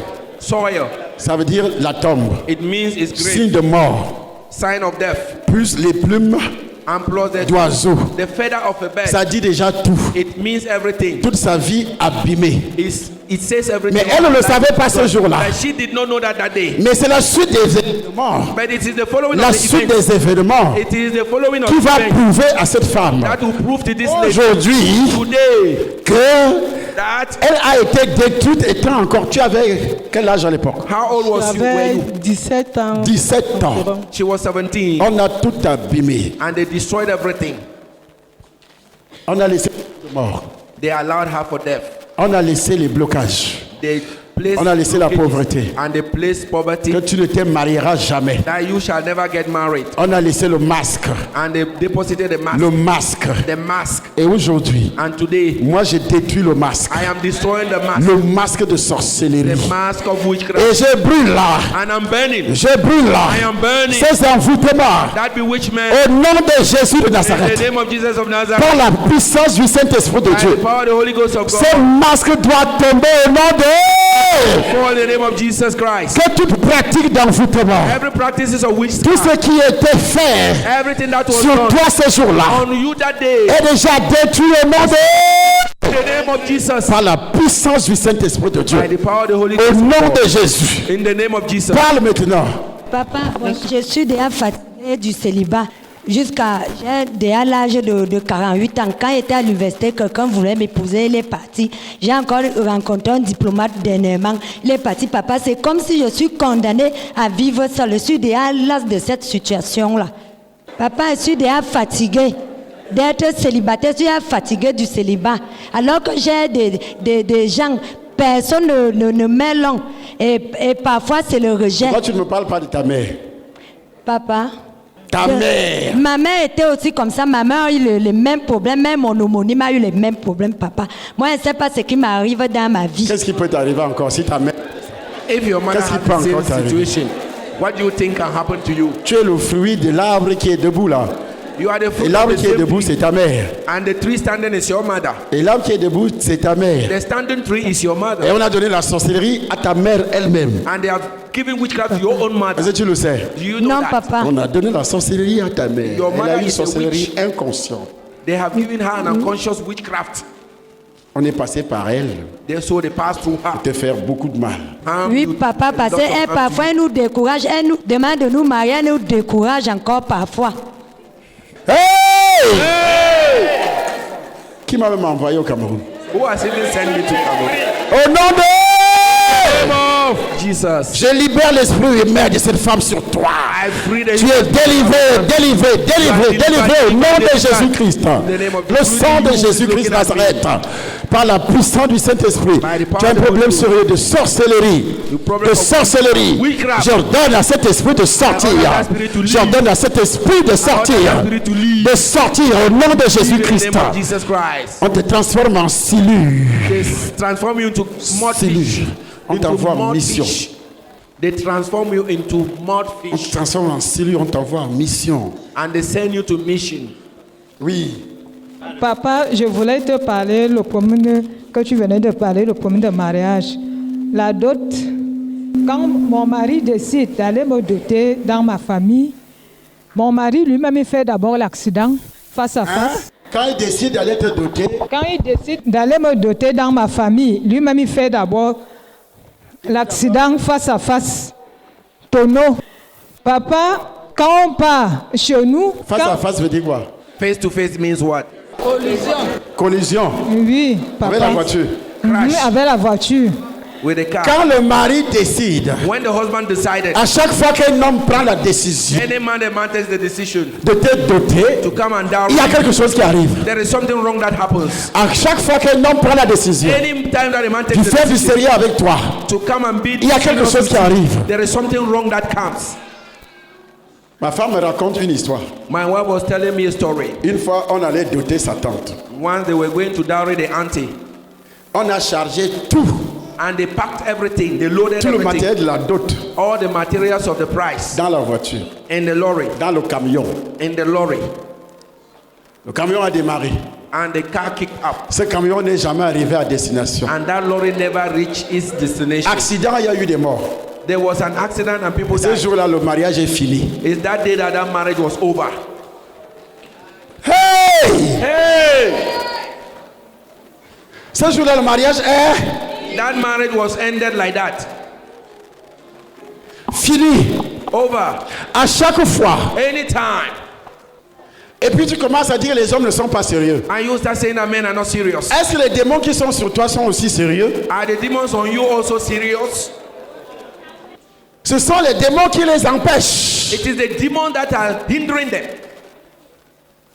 Soil. Ça veut dire la tombe. It means it's grave. Signe de mort. Sign of death. Plus les plumes d'oiseaux. The feather of a bird. Ça dit déjà tout. It means everything. Toute sa vie abîmée. It says everything. Mais elle ne le savait pas ce jour-là. She did not know that day. Mais c'est la suite des événements. But it is the following la of the suite events. des événements It is the following of qui va events prouver à cette femme that will prove to this aujourd'hui que elle a été détruite étant encore. Tu avais quel âge à l'époque? How old was you? J'avais 17 ans. 17 ans. She was 17. On a tout abîmé. And they destroyed everything. On a laissé les morts. They allowed her for death. On a laissé les blocages. On a laissé la pauvreté. And they placed poverty. Que tu ne te marieras jamais. That you shall never get married. On a laissé le masque. And they deposited the mask. Le masque. The mask. Et aujourd'hui, and today, moi j'ai détruit le masque. I am destroying the mask. Le masque de sorcellerie. The mask of witchcraft. Et je brûle là. And I'm burning. Je brûle là. I am burning. Ces envoûtements. That bewitchment. Au nom de Jésus de Nazareth. In the name of Jesus of Nazareth. Par la puissance du Saint-Esprit de Dieu. The power of the Holy Ghost of God. Ce masque doit tomber au nom de For the name of Jesus Christ. Que toute pratique d'envoûtement, every practice of witchcraft, tout ce qui était fait everything that was sur done toi ce jour-là on you that day, est déjà détruit au nom de the name of Jesus. Par la puissance du Saint-Esprit de Dieu. By the power of the Holy Au Ghost nom de Jésus. In the name of Jesus. Parle maintenant. Papa, je suis déjà fatiguée du célibat. J'ai déjà l'âge de 48 ans. Quand j'étais à l'université, quelqu'un voulait m'épouser, il est parti. J'ai encore rencontré un diplomate dernièrement. Il est parti, papa. C'est comme si je suis condamnée à vivre seule. Je suis déjà las de cette situation-là. Papa, je suis déjà fatiguée d'être célibataire. Je suis déjà fatiguée du célibat. Alors que j'ai des gens, personne ne met long. Et parfois, c'est le rejet. Pourquoi tu ne me parles pas de ta mère? Papa. Ta mère. Ma mère était aussi comme ça. Ma mère a eu les mêmes problèmes. Même mon homonyme a eu les mêmes problèmes, papa. Moi, je ne sais pas ce qui m'arrive dans ma vie. Qu'est-ce qui peut t'arriver encore si ta mère... If your mother has the same situation, what do you think can happen to you? Tu es le fruit de l'arbre qui est debout là. You are the fruit Et l'arbre qui est debout, c'est ta mère. And the tree standing is your mother. Et l'arbre qui est debout, c'est ta mère. The standing tree is your mother. Et on a donné la sorcellerie à ta mère elle-même. And they have given witchcraft to your own mother. Est-ce que tu le sais? Do you know non, that? Papa. On a donné la sorcellerie à ta mère. Your Elle a mother une is a sorcellerie witch. inconsciente. They have given her an unconscious witchcraft. On est passé par elle. So they passed through her. Pour te faire beaucoup de mal. Oui, papa, parce qu'elle parfois elle nous décourage, elle nous demande de nous marier, elle nous décourage encore parfois. Hey! Qui m'a même envoyé au Cameroun? Who has even sent me to Cameroun? Au nom de Jesus. Je libère l'esprit humain de cette femme sur toi. Tu es délivré au nom de Jésus-Christ. Le sang de Jésus-Christ Nazareth. Par la puissance du Saint-Esprit. Tu as un problème sérieux de sorcellerie. J'ordonne à cet esprit de sortir. J'ordonne à cet esprit de sortir. De sortir au nom de Jésus-Christ. On te transforme en silure. On t'envoie en mission. They transform you into mud fish. On te transforme en silure, on t'envoie en mission. And they send you to mission. Oui. Papa, je voulais te parler le premier que tu venais de parler, le premier de mariage. La dot. Quand mon mari décide d'aller me doter dans ma famille, mon mari lui-même il fait d'abord l'accident face à face. Quand il décide d'aller te doter. Quand il décide d'aller me doter dans ma famille, lui-même il fait d'abord l'accident face à face. Tonneau. Papa, quand on part chez nous... Face à face veut dire quoi? Face to face means what? Collision. Oui, papa. Avec la voiture. Avec la voiture. With the car. Quand le mari décide, when the husband decided, à chaque fois qu'un homme prend la décision any man takes the decision de te doter, to come and dowry, il y a quelque chose qui arrive. There is something wrong that happens. À chaque fois qu'un homme prend la décision, anytime that a man takes tu fais du sérieux avec toi, to come and be, il y a quelque chose qui arrive. There is something wrong that comes. Ma femme me raconte une histoire. My wife was telling me a story. Une fois, on allait doter sa tante. Once they were going to dowry the auntie. On a chargé tout. And they packed everything. They loaded tout everything. Le matériel de la dot. All the materials of the price. Dans la voiture. In the lorry. Dans le camion. In the lorry. Le camion a démarré. And the car kicked up. Ce camion n'est jamais arrivé à destination. And that lorry never reached its destination. Accident, il y a eu des morts. There was an accident and people died. Ce jour-là, le mariage est fini. It's that day that marriage was over. Hey! Hey! Ce jour-là, le mariage est... That marriage was ended like that. Fini. Over. À chaque fois. Anytime. Et puis tu commences à dire que les hommes ne sont pas sérieux. And you start saying that men are not serious. Est-ce que les démons qui sont sur toi sont aussi sérieux? Are the demons on you also serious? Ce sont les démons qui les empêchent. It is the demons that are hindering them.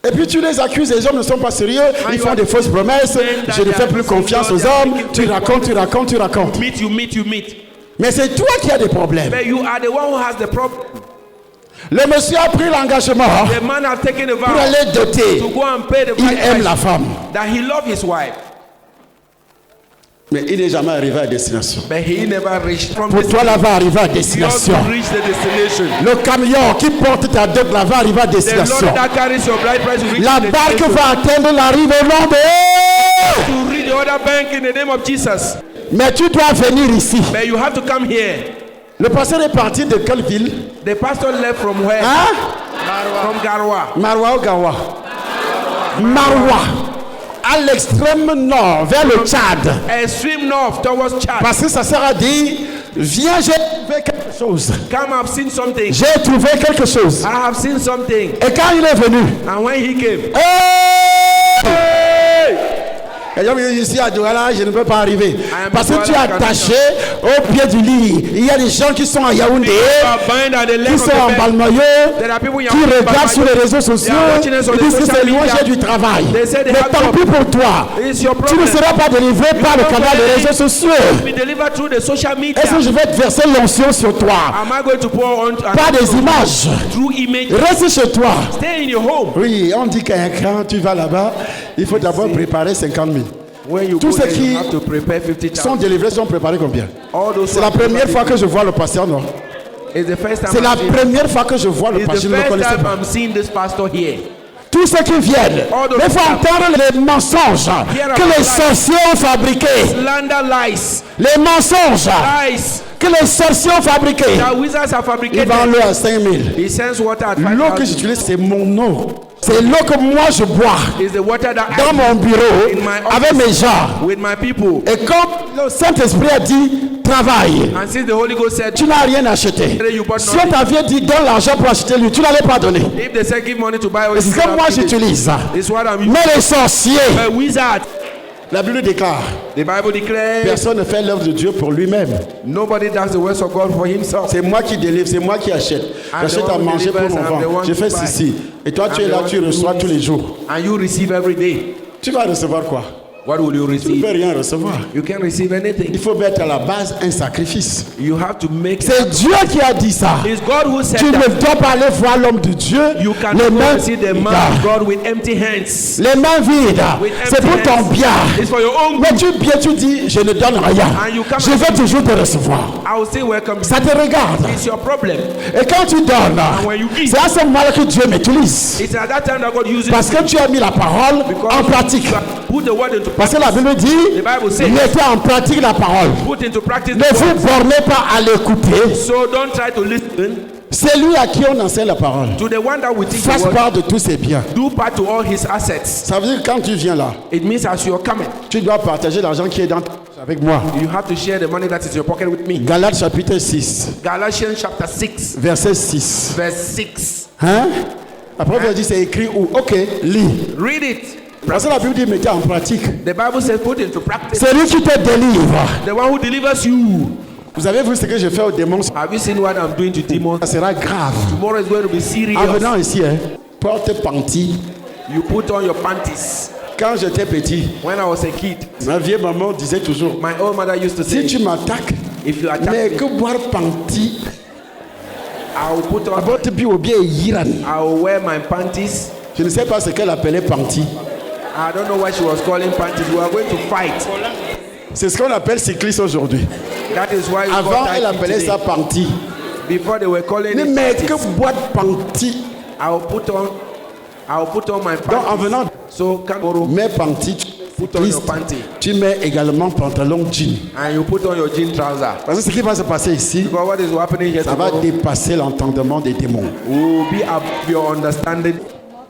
Et puis tu les accuses, les hommes ne sont pas sérieux, ils font des fausses promesses, je ne fais plus confiance aux hommes, tu racontes. You meet. Mais c'est toi qui as des problèmes. But you are the one who has the problem. Le monsieur a pris l'engagement pour aller doter. Il aime la femme. That he loved his wife. Mais il n'est jamais arrivé à destination. But he never reached from pour toi, là va arriver à destination. Le camion qui porte ta dette là va arriver à destination. La barque va atteindre la rive au nom de... To reach the other bank in the name of Jesus. Mais tu dois venir ici. But you have to come here. Le pasteur est parti de quelle ville? The pastor left from where? Hein? From Garoua. Marwa ou Garoua? Marwa. À l'extrême nord, vers le Tchad. Extreme north towards Chad. Parce que ça sert à dire, viens, j'ai trouvé quelque chose. Come, I've seen something. J'ai trouvé quelque chose. I have seen something. Et quand il est venu, and when he came, ici à Douala, je ne peux pas arriver. Parce que tu es attaché au pied du lit. Il y a des gens qui sont à Yaoundé, qui sont en Balmayo, qui regardent sur les réseaux sociaux, qui disent que c'est loin, j'ai du travail. Mais tant pis pour toi. Tu ne seras pas délivré par le canal des réseaux sociaux. Est-ce que je vais te verser l'onction sur toi? Pas des images. Reste chez toi. Oui, on dit que quand tu vas là-bas, il faut d'abord préparer 50 000. Tous ceux qui sont délivrés sont préparés combien? C'est la première fois que je vois le pasteur, non? C'est la première fois que je vois le pasteur. Je ne le connaissais pas. Tous ceux qui viennent, il faut entendre les mensonges que les sorciers ont fabriqués. Les mensonges que les sorciers ont fabriqués. Ils vendent l'eau à 5 000. L'eau que j'utilise, c'est mon eau. C'est l'eau que moi je bois dans mon bureau avec mes gens. Et comme le Saint-Esprit a dit, travaille. Tu n'as rien acheté. Si on t'avait dit, donne l'argent pour acheter lui, tu n'allais pas donner. C'est ce que moi j'utilise. Mais les sorciers, la Bible déclare, personne ne fait l'œuvre de Dieu pour lui-même. C'est moi qui délivre, c'est moi qui achète. J'achète à manger pour mon ventre. Je fais ceci. Et toi tu es là, tu reçois tous les jours. Tu vas recevoir quoi? What will you receive? Tu ne peux rien recevoir. You can't receive anything. Il faut mettre à la base un sacrifice. You have to make. C'est Dieu qui a dit ça. It's God who said tu ne dois pas aller voir l'homme de Dieu. You cannot go see the man of God with empty hands. Les mains vides. C'est pour ton bien. It's for your own. Mais tu dis, je ne donne rien. Je vais toujours te recevoir. I will still welcome you. Ça te regarde. It's your problem. Et quand tu donnes, c'est à ce moment-là que Dieu m'utilise. It's at that time that God uses. Parce que tu as mis la parole en pratique. Parce que la Bible dit, mettez en pratique la parole. Ne vous bornez pas à l'écouter. So don't try to listen. C'est lui à qui on enseigne la parole. To the one that will teach fasse part de tous ses biens. Do part to all his assets. Ça veut dire que quand tu viens là, it means as you're coming, tu dois partager l'argent qui est dans avec moi. You have to share the money that is in your pocket with me. Galates chapitre 6. Galatians chapter 6. Verset 6. Verse 6. Hein? Après, vous dit c'est écrit où? Ok, lis. Read it. Parce que la Bible dit mettez en pratique. The Bible says put into practice. C'est lui qui te délivre. The one who delivers you. Vous avez vu ce que je fais aux démons? Have you seen what I'm doing to demons? Ça sera grave. Tomorrow is going to be serious. En venant ici, hein, porte panty. You put on your panties. Quand j'étais petit, when I was a kid, ma vieille maman disait toujours, my old mother used to say, si tu m'attaques, if you attack mais me, que boire panty, I will put on I will wear my panties. Je ne sais pas ce qu'elle appelait panty. I don't know what she was calling panties. We are going to fight. C'est ce qu'on appelle cycliste aujourd'hui. That is why avant elle appelait ça panty. Before they were calling it mais que boîte panty. I will put on my panties. Donc en venant, Mets panty, tu mets également pantalon jean. And you put on your jean trouser. Parce que ce qui va se passer ici, ça va dépasser l'entendement des démons. Will be up your understanding.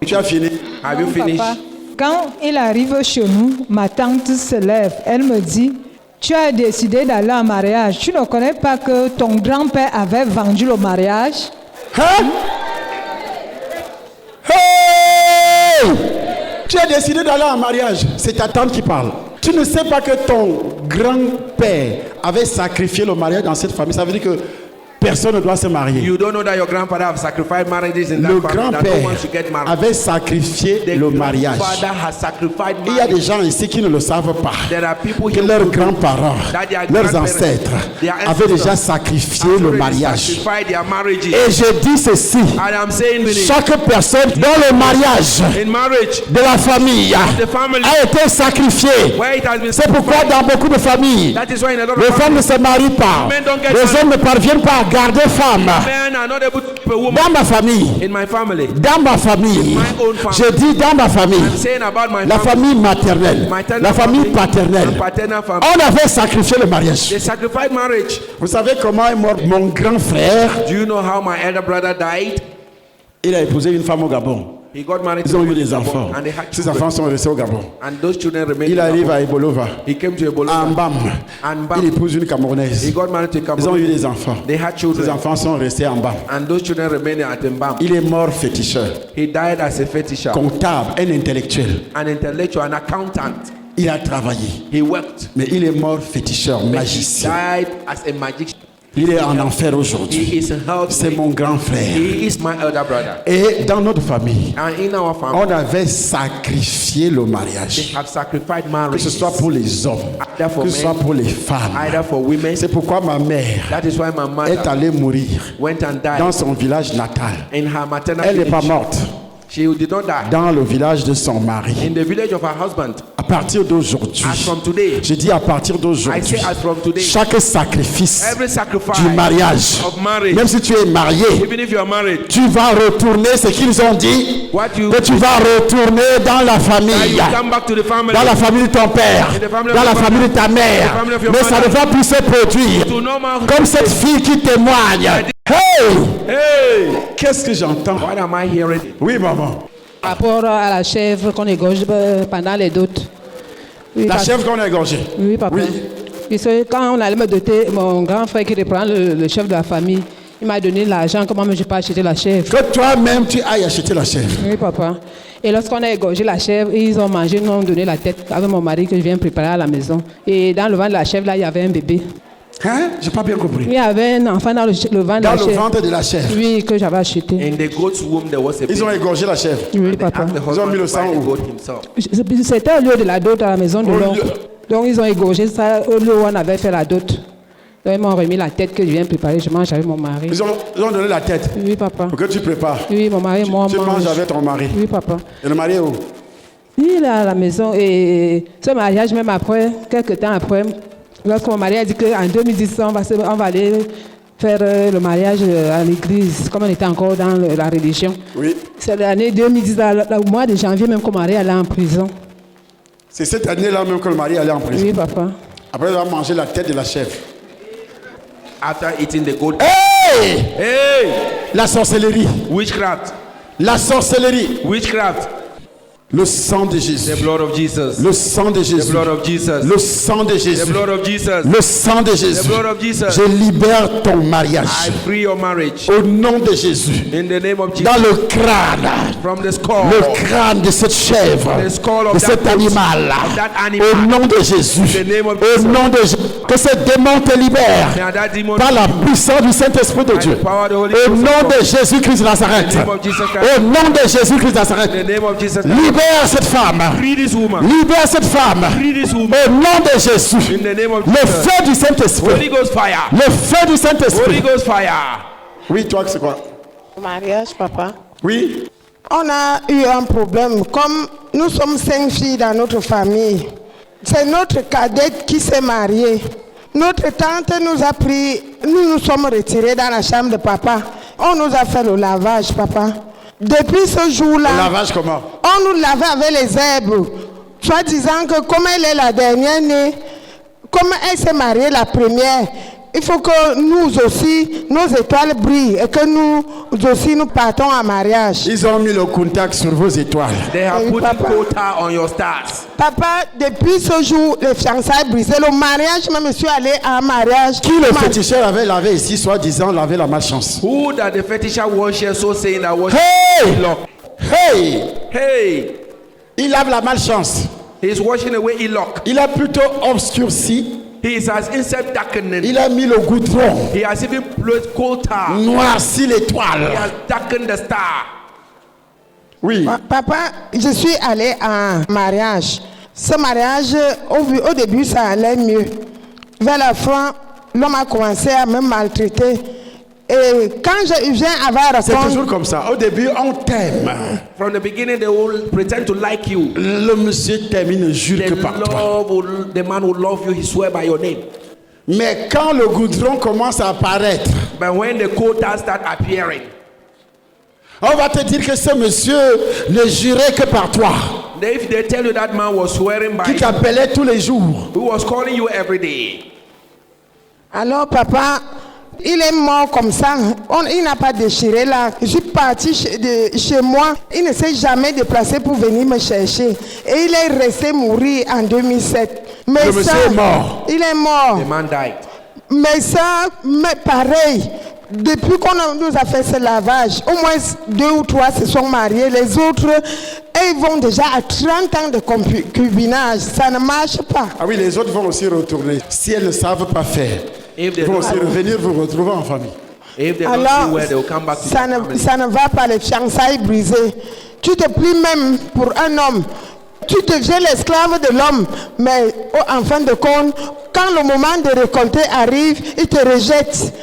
Tu as fini? Have you finished? Papa, quand il arrive chez nous, ma tante se lève. Elle me dit, tu as décidé d'aller en mariage. Tu ne connais pas que ton grand-père avait vendu le mariage? Hein? Hey! Tu as décidé d'aller en mariage. C'est ta tante qui parle. Tu ne sais pas que ton grand-père avait sacrifié le mariage dans cette famille. Ça veut dire que personne ne doit se marier. You don't know that your grandfather have sacrificed marriages in Le that family, that no one should get married. grand-père avait sacrifié le mariage. Has sacrificed Il y a des gens ici qui ne le savent pas. There are people Que leurs grands-parents, leurs ancêtres avaient déjà sacrifié le mariage. Et je dis ceci, chaque personne dans le mariage de la famille a été sacrifiée. C'est pourquoi dans beaucoup de familles, les femmes ne se marient pas. Les hommes ne parviennent pas à garder femme. Dans ma famille, je dis dans ma famille, la famille maternelle, la famille paternelle, on avait sacrifié le mariage. Vous savez comment est mort mon grand frère? Do you know how my elder brother died? Il a épousé une femme au Gabon. He got married. Ils ont eu des enfants. Ces enfants sont restés au Gabon. And those children remained. Il arrive à Ebolova. He came to Ebolova. À Mbam. Il épouse une Camerounaise. He got married to a Cameroonese. Ils ont eu des enfants. They had children. Ces enfants sont restés en Mbam. And those children remained at Mbam. Il est mort féticheur. He died as a fetisher. Comptable, un intellectuel. An intellectual, an accountant. Il a travaillé. He worked. Mais il est mort féticheur, magicien. He died as a magician. Il est en enfer aujourd'hui. C'est mon grand frère. He is my elder brother. Et dans notre famille, And in our family, on avait sacrifié le mariage. they have sacrificed Que marriage. ce soit pour les hommes, que ce soit pour les femmes. Either for women. C'est pourquoi ma mère That is why my mother est allée mourir went and died dans son village natal. in her maternal Elle n'est pas village. morte She did not die. dans le village de son mari. In the village of her husband. À partir d'aujourd'hui, As from today, je dis à partir I d'aujourd'hui, say as from today, chaque sacrifice every sacrifice du mariage, of marriage, même si tu es marié, even if you are married, tu vas retourner ce qu'ils ont dit, que tu vas retourner dans la famille, come back to the family, dans la famille de ton père, dans la famille de ta mère, mais ça ne va plus se produire comme cette fille qui témoigne. Hey! Hey! Qu'est-ce que j'entends? What am I hearing? Oui, maman. Par rapport à la chèvre qu'on égorge pendant les dots. Oui, La chèvre qu'on a égorgée. Oui, papa. Oui. Parce que quand on allait me doter, mon grand frère qui reprend le chef de la famille, il m'a donné l'argent, comment je peux acheter la chèvre. Que toi-même tu ailles acheter la chèvre. Oui, papa. Et lorsqu'on a égorgé la chèvre, ils ont mangé, ils nous ont donné la tête avec mon mari que je viens préparer à la maison. Et dans le ventre de la chèvre, là, il y avait un bébé. Hein? J'ai pas bien compris. Il y avait un enfant dans le ventre de la chèvre. Dans le ventre de la chèvre. Oui, que j'avais acheté. In the goat's womb, there was a Ils ont égorgé la chèvre. Oui, papa. Ils ont mis le sang où? C'était au lieu de la dot à la maison de l'oncle. Donc ils ont égorgé ça au lieu où on avait fait la dot. Donc ils m'ont remis la tête que je viens préparer. Je mange avec mon mari. Ils ont donné la tête. Oui, papa. Pour que tu prépares. Oui, mon mari et moi, Tu on mange. manges avec ton mari. Oui, papa. Et le mari est où? Il est à la maison et ce mariage, même après, quelques temps après, lorsque mon mari a dit qu'en 2010, on va aller faire le mariage à l'église, comme on était encore dans la religion. Oui. C'est l'année 2010, au mois de janvier, même que mon mari allait en prison. C'est cette année-là même que le mari allait en prison. Oui, papa. Après, il a mangé la tête de la chèvre. After eating the goat. Hey! Hey! La sorcellerie. Witchcraft. La sorcellerie. Witchcraft. Le sang de Jésus. The blood of Jesus. Le sang de Jésus. The blood of Jesus. Le sang de Jésus. The blood of Jesus. Le sang de Jésus. The blood of Jesus. Je libère ton mariage. I free your marriage. Au nom de Jésus. In the name of Jesus. Dans le crâne. From the skull. Le crâne de cette chèvre. The skull of de that cet goat, animal. of that animal. Au nom de Jésus. In the name of Au Jesus. nom de Jésus. Que ce démon te libère. May that demon Par la puissance du Saint-Esprit de by Dieu. the power of the Holy Au Ghost. nom de Jésus-Christ de Nazareth. In the name of Jesus Christ. Au nom de Jésus-Christ de Nazareth. In the name of Jesus Christ. Libère cette femme. Free this woman. Libère cette femme. Free this woman. Au nom de Jésus. In the name of Le Jesus. feu du Holy Saint-Esprit. Ghost fire. Le feu du Saint-Esprit. Holy Ghost fire. Oui, toi, c'est quoi? Mariage, papa. Oui. On a eu un problème. Comme nous sommes 5 filles dans notre famille, c'est notre cadette qui s'est mariée. Notre tante nous a pris, nous nous sommes retirés dans la chambre de papa. On nous a fait le lavage, papa. Depuis ce jour-là, le lavage comment? On nous lavait avec les herbes, soit disant que comme elle est la dernière née, comme elle s'est mariée la première, il faut que nous aussi, nos étoiles brillent et que nous aussi nous partons en mariage. Ils ont mis le contact sur vos étoiles. They have put quota on your stars. Papa, depuis ce jour, les fiançailles brisées, le mariage, même je suis allé à un mariage. Qui le féticheur avait lavé ici, soi-disant lavé la malchance? Who that the fetisher washer so saying that was Hey! Il lave la malchance. He is washing away ill-luck. Il a plutôt obscurci. He has instead darkened. Il a mis le goudron. He has even placed coal tar. Noirci l'étoile. He has darkened the star. Oui. Papa, je suis allé à un mariage. Ce mariage, au début, ça allait mieux. Vers la fin, l'homme a commencé à me maltraiter. Et quand je viens avoir c'est toujours comme ça. Au début, on t'aime. From the beginning, they will pretend to like you. Le monsieur t'aime, il ne jure que par toi. The man will love you, he swear by your name. Mais quand le goudron commence à apparaître, but when the quotas start appearing, on va te dire que ce monsieur ne jurait que par toi. If they tell you that man was swearing by qui t'appelait tous les jours, who was calling you every day. Alors papa, il est mort comme ça. Il n'a pas déchiré là. Je suis parti chez moi. Il ne s'est jamais déplacé pour venir me chercher. Et il est resté mourir en 2007. Mais le monsieur est mort. Il est mort. The man died. Mais ça, pareil. Depuis qu'on nous a fait ce lavage, au moins 2 ou 3 se sont mariés. Les autres, ils vont déjà à 30 ans de concubinage. Ça ne marche pas. Ah oui, les autres vont aussi retourner. Si elles ne savent pas faire, ils vont aussi revenir vous retrouver en famille. Alors, ça ne va pas, les fiançailles brisées. Tu te plies même pour un homme. Tu deviens l'esclave de l'homme. Mais en fin de compte, quand le moment de récolter arrive, il te rejette.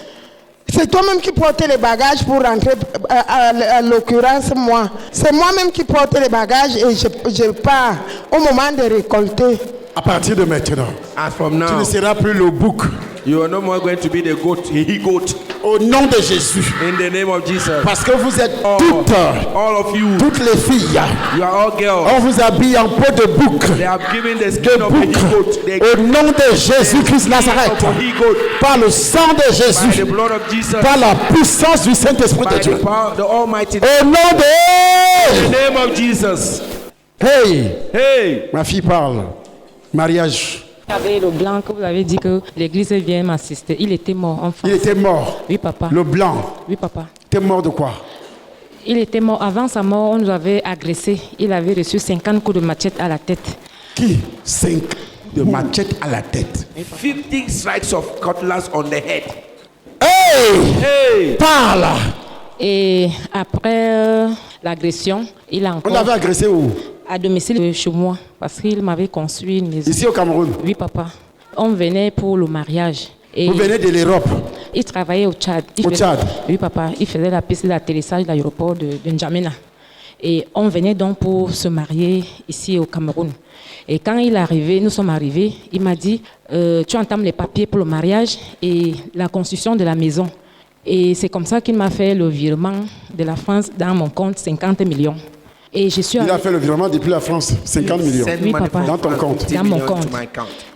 C'est toi-même qui portes les bagages pour rentrer, à l'occurrence moi. C'est moi-même qui porte les bagages et je pars au moment de récolter. À partir de maintenant, tu ne seras plus le bouc. You are no more going to be the goat, he-goat. Au nom de Jésus. In the name of Jesus. Parce que vous êtes all of you, toutes les filles. You are all girls. On vous habille en peau de bouc. They have given the skin of a he-goat. Au nom de Jésus-Christ Nazareth. Par le sang de Jésus. By the blood of Jesus. Par la puissance du Saint-Esprit de Dieu. The Almighty. Au nom de In the name of Jesus. Hey, ma fille parle. Mariage. Le blanc que vous avez dit que l'église vient m'assister, il était mort en France. Il était mort. Oui, papa. Le blanc. Oui, papa. T'es mort de quoi? Il était mort. Avant sa mort, on nous avait agressé. Il avait reçu 50 coups de machette à la tête. Qui? 5 de machette à la tête. 50 strikes of cutlass on the head. Hey! Parle! Et après l'agression, il a encore... On l'avait agressé où? À domicile chez moi, parce qu'il m'avait construit une maison. Ici au Cameroun? Oui, papa. On venait pour le mariage. Et vous venez de l'Europe? Il travaillait au Tchad. Tchad? Oui, papa. Il faisait la piste d'atterrissage de l'aéroport de N'Djamena. Et on venait donc pour se marier ici au Cameroun. Et quand il est arrivé, nous sommes arrivés, il m'a dit, tu entames les papiers pour le mariage et la construction de la maison. Et c'est comme ça qu'il m'a fait le virement de la France dans mon compte, 50 millions. Et je suis il a fait le virement depuis la France, 50 millions. Oui, papa. Dans ton compte. Dans mon compte.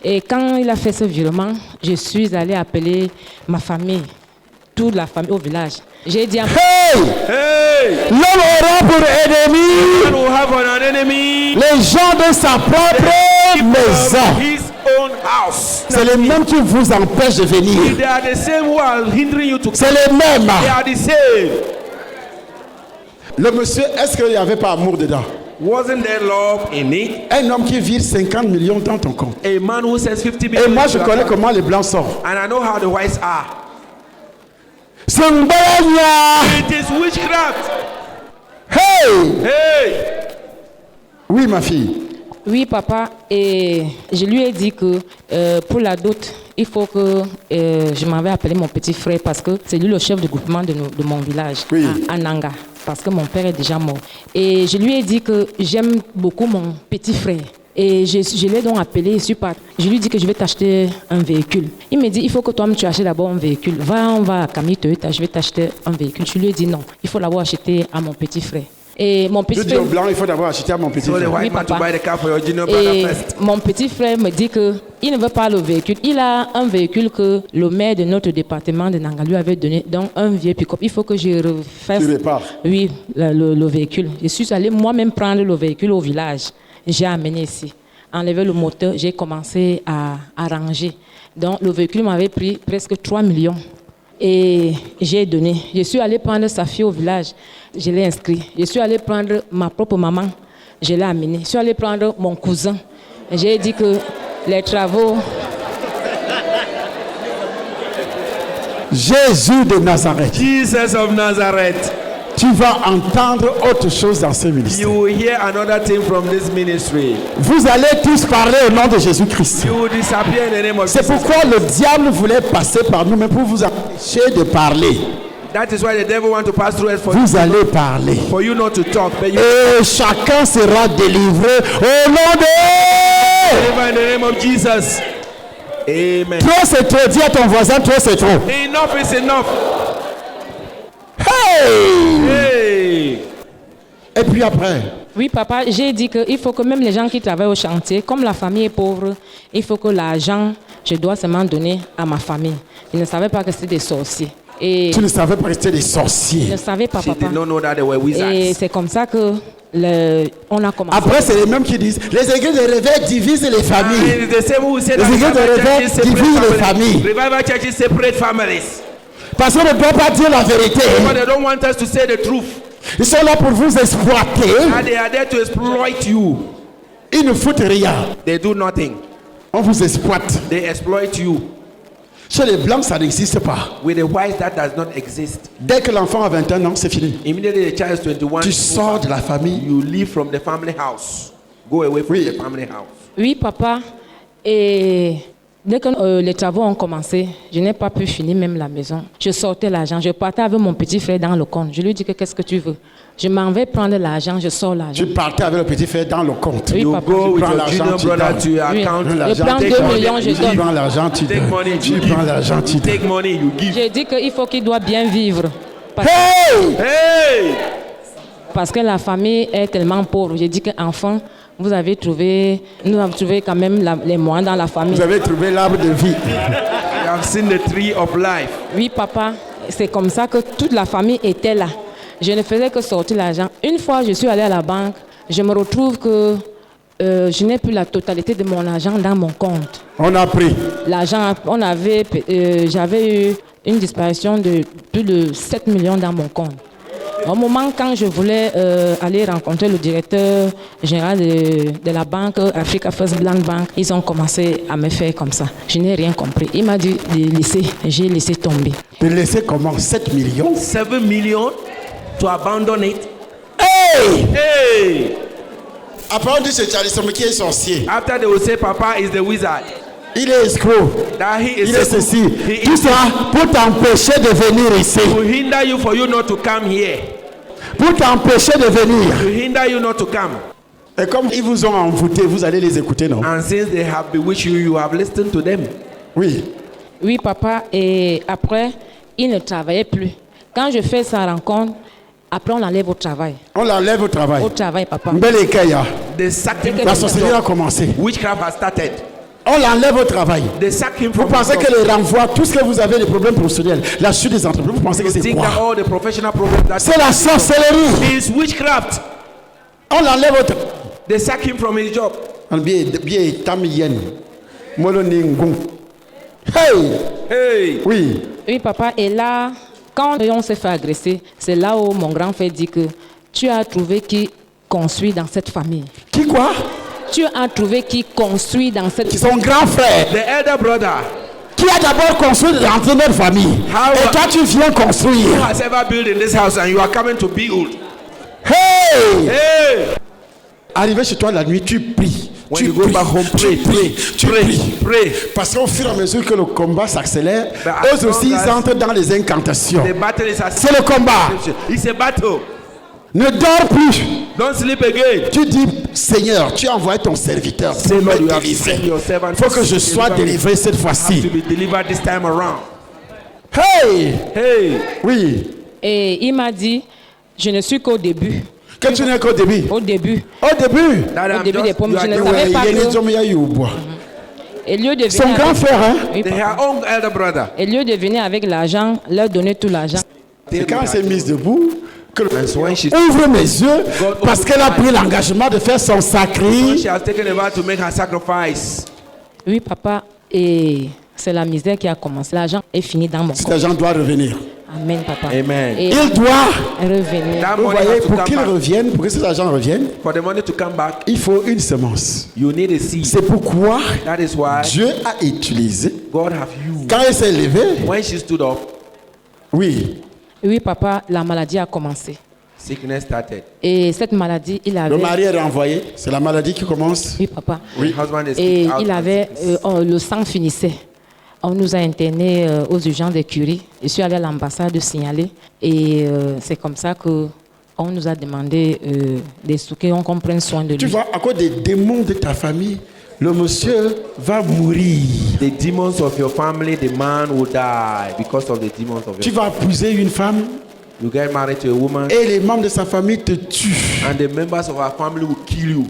Et quand il a fait ce virement, je suis allée appeler ma famille, toute la famille au village. J'ai dit... Hey! L'homme aura pour ennemi les gens de sa propre maison. C'est les mêmes qui vous empêchent de venir. C'est les mêmes. Le monsieur, est-ce qu'il n'y avait pas amour dedans? Wasn't there love in it? Un homme qui vire 50 millions dans ton compte. A man who says 50 million. Et moi, je connais comment les blancs sont. And I know how the whites are. C'est un It is witchcraft. Hey! Oui, ma fille. Oui, papa. Et je lui ai dit que pour la dot, il faut que je m'avais appelé mon petit frère parce que c'est lui le chef de groupement de mon village, à Nanga, parce que mon père est déjà mort. Et je lui ai dit que j'aime beaucoup mon petit frère. Et je l'ai donc appelé, je lui dis que je vais t'acheter un véhicule. Il me dit, il faut que toi-même tu achètes d'abord un véhicule. On va à Camille Toyota, je vais t'acheter un véhicule. Je lui ai dit non, il faut l'abord acheter à mon petit frère. Et mon petit frère, blanc, il faut d'abord acheter à mon petit frère. Oui, papa. Et mon petit frère me dit qu'il ne veut pas le véhicule. Il a un véhicule que le maire de notre département de Nanga lui avait donné, donc un vieux pick-up. Il faut que je refasse le véhicule. Je suis allée moi-même prendre le véhicule au village. J'ai amené ici. Enlevé le moteur, j'ai commencé à ranger. Donc le véhicule m'avait pris presque 3 millions. Et j'ai donné. Je suis allée prendre sa fille au village. Je l'ai inscrit. Je suis allée prendre ma propre maman. Je l'ai amenée. Je suis allée prendre mon cousin. J'ai dit que les travaux... Jésus de Nazareth. Jesus of Nazareth. Tu vas entendre autre chose dans ce ministère. You will hear another thing from this ministry. Vous allez tous parler au nom de Jésus-Christ. You will disappear in the name of C'est Jesus. pourquoi le diable voulait passer par nous, mais pour vous empêcher de parler. That is why the devil wants to pass through us Vous allez parler. For you not to talk. But you et chacun sera délivré au nom de... in the name of Jesus. Amen. Trop c'est trop. Dis à ton voisin, trop c'est trop. Enough is enough. Hey! Et puis après? Oui, papa, j'ai dit qu'il faut que même les gens qui travaillent au chantier, comme la famille est pauvre, il faut que l'argent, je dois seulement donner à ma famille. Je ne savais pas que c'était des sorciers. Et tu ne savais pas que c'était des sorciers? Je ne savais pas, papa. She did not know that they were wizards. Et c'est comme ça que on a commencé. Après, c'est les mêmes qui disent les églises de réveil divisent les familles. Les églises de réveil divisent les familles. Revival churches separate families. Parce qu'on ne doit pas dire la vérité. But they don't want us to say the truth. Ils sont là pour vous exploiter. And they are there to exploit you. Ils ne foutent rien. They do nothing. On vous exploite. They exploit you. Chez les blancs, ça n'existe pas. With the whites, that does not exist. Dès que l'enfant a 21 ans, c'est fini. Immediately the child is 21. Tu sors de la famille. You leave from the family house. Go away from the family house. Oui, papa. Et dès que les travaux ont commencé, je n'ai pas pu finir même la maison. Je sortais l'argent. Je partais avec mon petit frère dans le compte. Je lui dis que qu'est-ce que tu veux? Je m'en vais prendre l'argent, je sors l'argent. Tu partais avec le petit frère dans le compte. Oui, papa. Go with your junior brother to your account. Je prends 2 millions, je donne. Tu prends l'argent, tu donnes. Tu prends l'argent, tu donnes. Take money, you give. J'ai dit qu'il faut qu'il doit bien vivre. Hey! Parce que la famille est tellement pauvre. J'ai dit qu'enfant, nous avons trouvé quand même les moyens dans la famille. Vous avez trouvé l'arbre de vie. You have seen the tree of life. Oui, papa. C'est comme ça que toute la famille était là. Je ne faisais que sortir l'argent. Une fois, je suis allée à la banque. Je me retrouve que je n'ai plus la totalité de mon argent dans mon compte. On a pris. L'argent, j'avais eu une disparition de plus de 7 millions dans mon compte. Au moment quand je voulais aller rencontrer le directeur général de la banque Africa First Blank Bank, ils ont commencé à me faire comme ça. Je n'ai rien compris. Il m'a dit de laisser. J'ai laissé tomber. De laisser comment? 7 millions? 7 millions to abandon it. Hey! Hey! Après on dit c'est Charlie qui est sorcier. After they will say Papa is the wizard. Il est escroc. That he is il est ceci. Tout ça pour t'empêcher de venir ici. To hinder you for you not to come here. Pour t'empêcher de venir. To hinder you not to come. Et comme ils vous ont envoûté, vous allez les écouter, non? And since they have bewitched you, you have listened to them. Oui. Oui, papa. Et après, il ne travaillait plus. Quand je fais sa rencontre, après on l'enlève au travail. On l'enlève au travail. Au travail, papa. La société a commencé. Witchcraft has started. On l'enlève au travail. Vous pensez que les renvois, tout ce que vous avez, les problèmes professionnels, la chute des entreprises, vous pensez que c'est quoi? C'est la sorcellerie. It's witchcraft. On l'enlève au travail. They sack him from his job. Hey! Oui. Oui, papa. Et là, quand on s'est fait agresser, c'est là où mon grand frère dit que tu as trouvé qui construit dans cette famille. Qui quoi? Tu as trouvé qui construit dans cette famille. Son grand frère. The elder brother. Qui a d'abord construit dans notre famille. Et toi tu viens construire. Who has ever built in this house and you are coming to build? Hey! Hey! Arrivé chez toi la nuit, tu pries. When you go back home, pray. Parce qu'au fur et à mesure que le combat s'accélère, eux aussi ils entrent dans les incantations. The battle is c'est le combat. It's a battle. Ne dors plus. Don't sleep again. Tu dis, Seigneur, tu as envoyé ton serviteur pour me délivrer. Il faut que je sois délivré cette fois-ci. Hey! Hey! Oui. Et il m'a dit, je ne suis qu'au début. Que tu n'es qu'au début? Au début. Au début? Au début des pommes. Je ne savais pas que... Et lieu de son grand frère, hein? Oui, et lieu de venir avec l'argent, leur donner tout l'argent. C'est quand elle s'est mise debout que ouvre mes yeux parce qu'elle a pris l'engagement de faire son sacrifice. Oui, papa, et c'est la misère qui a commencé. L'argent est fini dans mon corps. Cet argent doit revenir. Amen, papa. Amen. Et il doit revenir. Vous voyez, pour qu'il revienne, pour que cet argent revienne, il faut une semence. C'est pourquoi Dieu a utilisé, quand elle s'est levée, oui. Oui, papa, la maladie a commencé. Sickness started. Et cette maladie, il avait... Le mari est renvoyé. C'est la maladie qui commence. Oui, papa. Oui. Et il avait... le sang finissait. On nous a internés aux urgences des Curies. Je suis allée à l'ambassade de signaler. Et c'est comme ça qu'on nous a demandé des sous qu'on prenne soin de lui. Tu vois, à cause des démons de ta famille, le monsieur va mourir. The demons of your family, the man will die because of the demons of your family. Tu vas épouser une femme. You get married to a woman. Et les membres de sa famille te tuent. And the members of our family will kill you.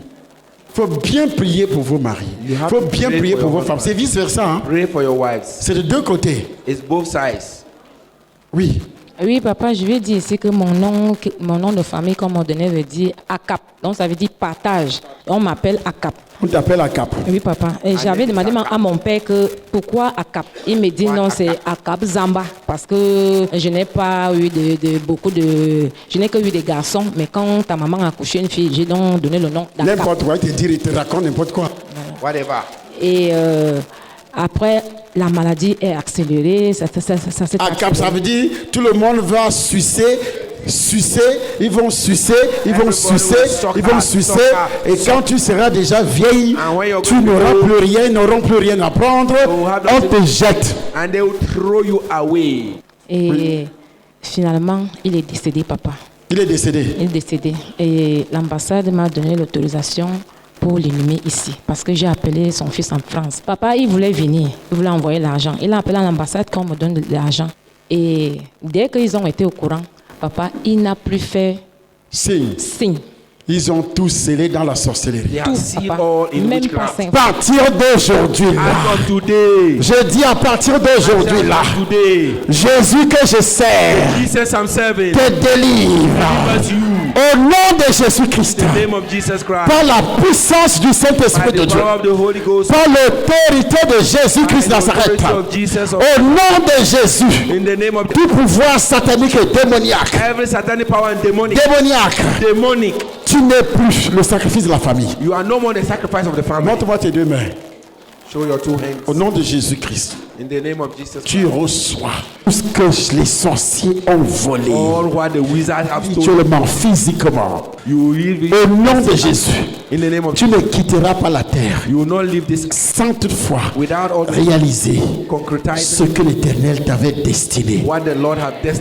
Il faut bien prier pour vos maris. Il faut bien prier pour vos femmes. C'est vice versa. Hein? Pray for your wives. C'est de deux côtés. It's both sides. Oui. Oui, papa, je vais dire ici que mon nom de famille, comme on donnait, veut dire ACAP. Donc, ça veut dire partage. On m'appelle ACAP. On t'appelle ACAP. Oui, papa. Et j'avais demandé à mon père que pourquoi ACAP. Il me dit non, c'est ACAP Zamba. Parce que je n'ai pas eu beaucoup de... Je n'ai que eu des garçons. Mais quand ta maman a accouché une fille, j'ai donc donné le nom d'ACAP. N'importe quoi, il te raconte n'importe quoi. Whatever. Et après, la maladie est accélérée. Ça ACAP, ça veut dire tout le monde va sucer, ils vont sucer. Et quand tu seras déjà vieille, tu n'auras plus rien, ils n'auront plus rien à prendre. On te jette. And they will throw you away. Et finalement, il est décédé, papa. Il est décédé. Il est décédé. Et l'ambassade m'a donné l'autorisation pour l'inhumer ici. Parce que j'ai appelé son fils en France. Papa, il voulait venir. Il voulait envoyer l'argent. Il a appelé à l'ambassade qu'on me donne de l'argent. Et dès qu'ils ont été au courant, papa, il n'a plus fait signe. Ils ont tous scellé dans la sorcellerie. Tout, papa. Même pas 5. À partir d'aujourd'hui là, je dis à partir d'aujourd'hui là, Jésus que je sers te délivre. Au nom de Jésus-Christ, par la puissance du Saint-Esprit de Dieu, par l'autorité de Jésus-Christ Nazareth, au nom de Jésus, tout pouvoir satanique et démoniaque, tu n'es plus le sacrifice de la famille. You are no more the sacrifice of the family. Montre-moi tes deux mains. Show your two hands. Au nom de Jésus-Christ. In the name of Jesus Christ. Tu reçois tout ce que les sorciers ont volé. All what the wizards have stolen. Spirituellement, physiquement. You will live au nom de Jésus. In the name of tu ne quitteras pas la terre. You will not leave this sans toutefois without réaliser concretizing ce que l'Éternel t'avait destiné. What the Lord had destined.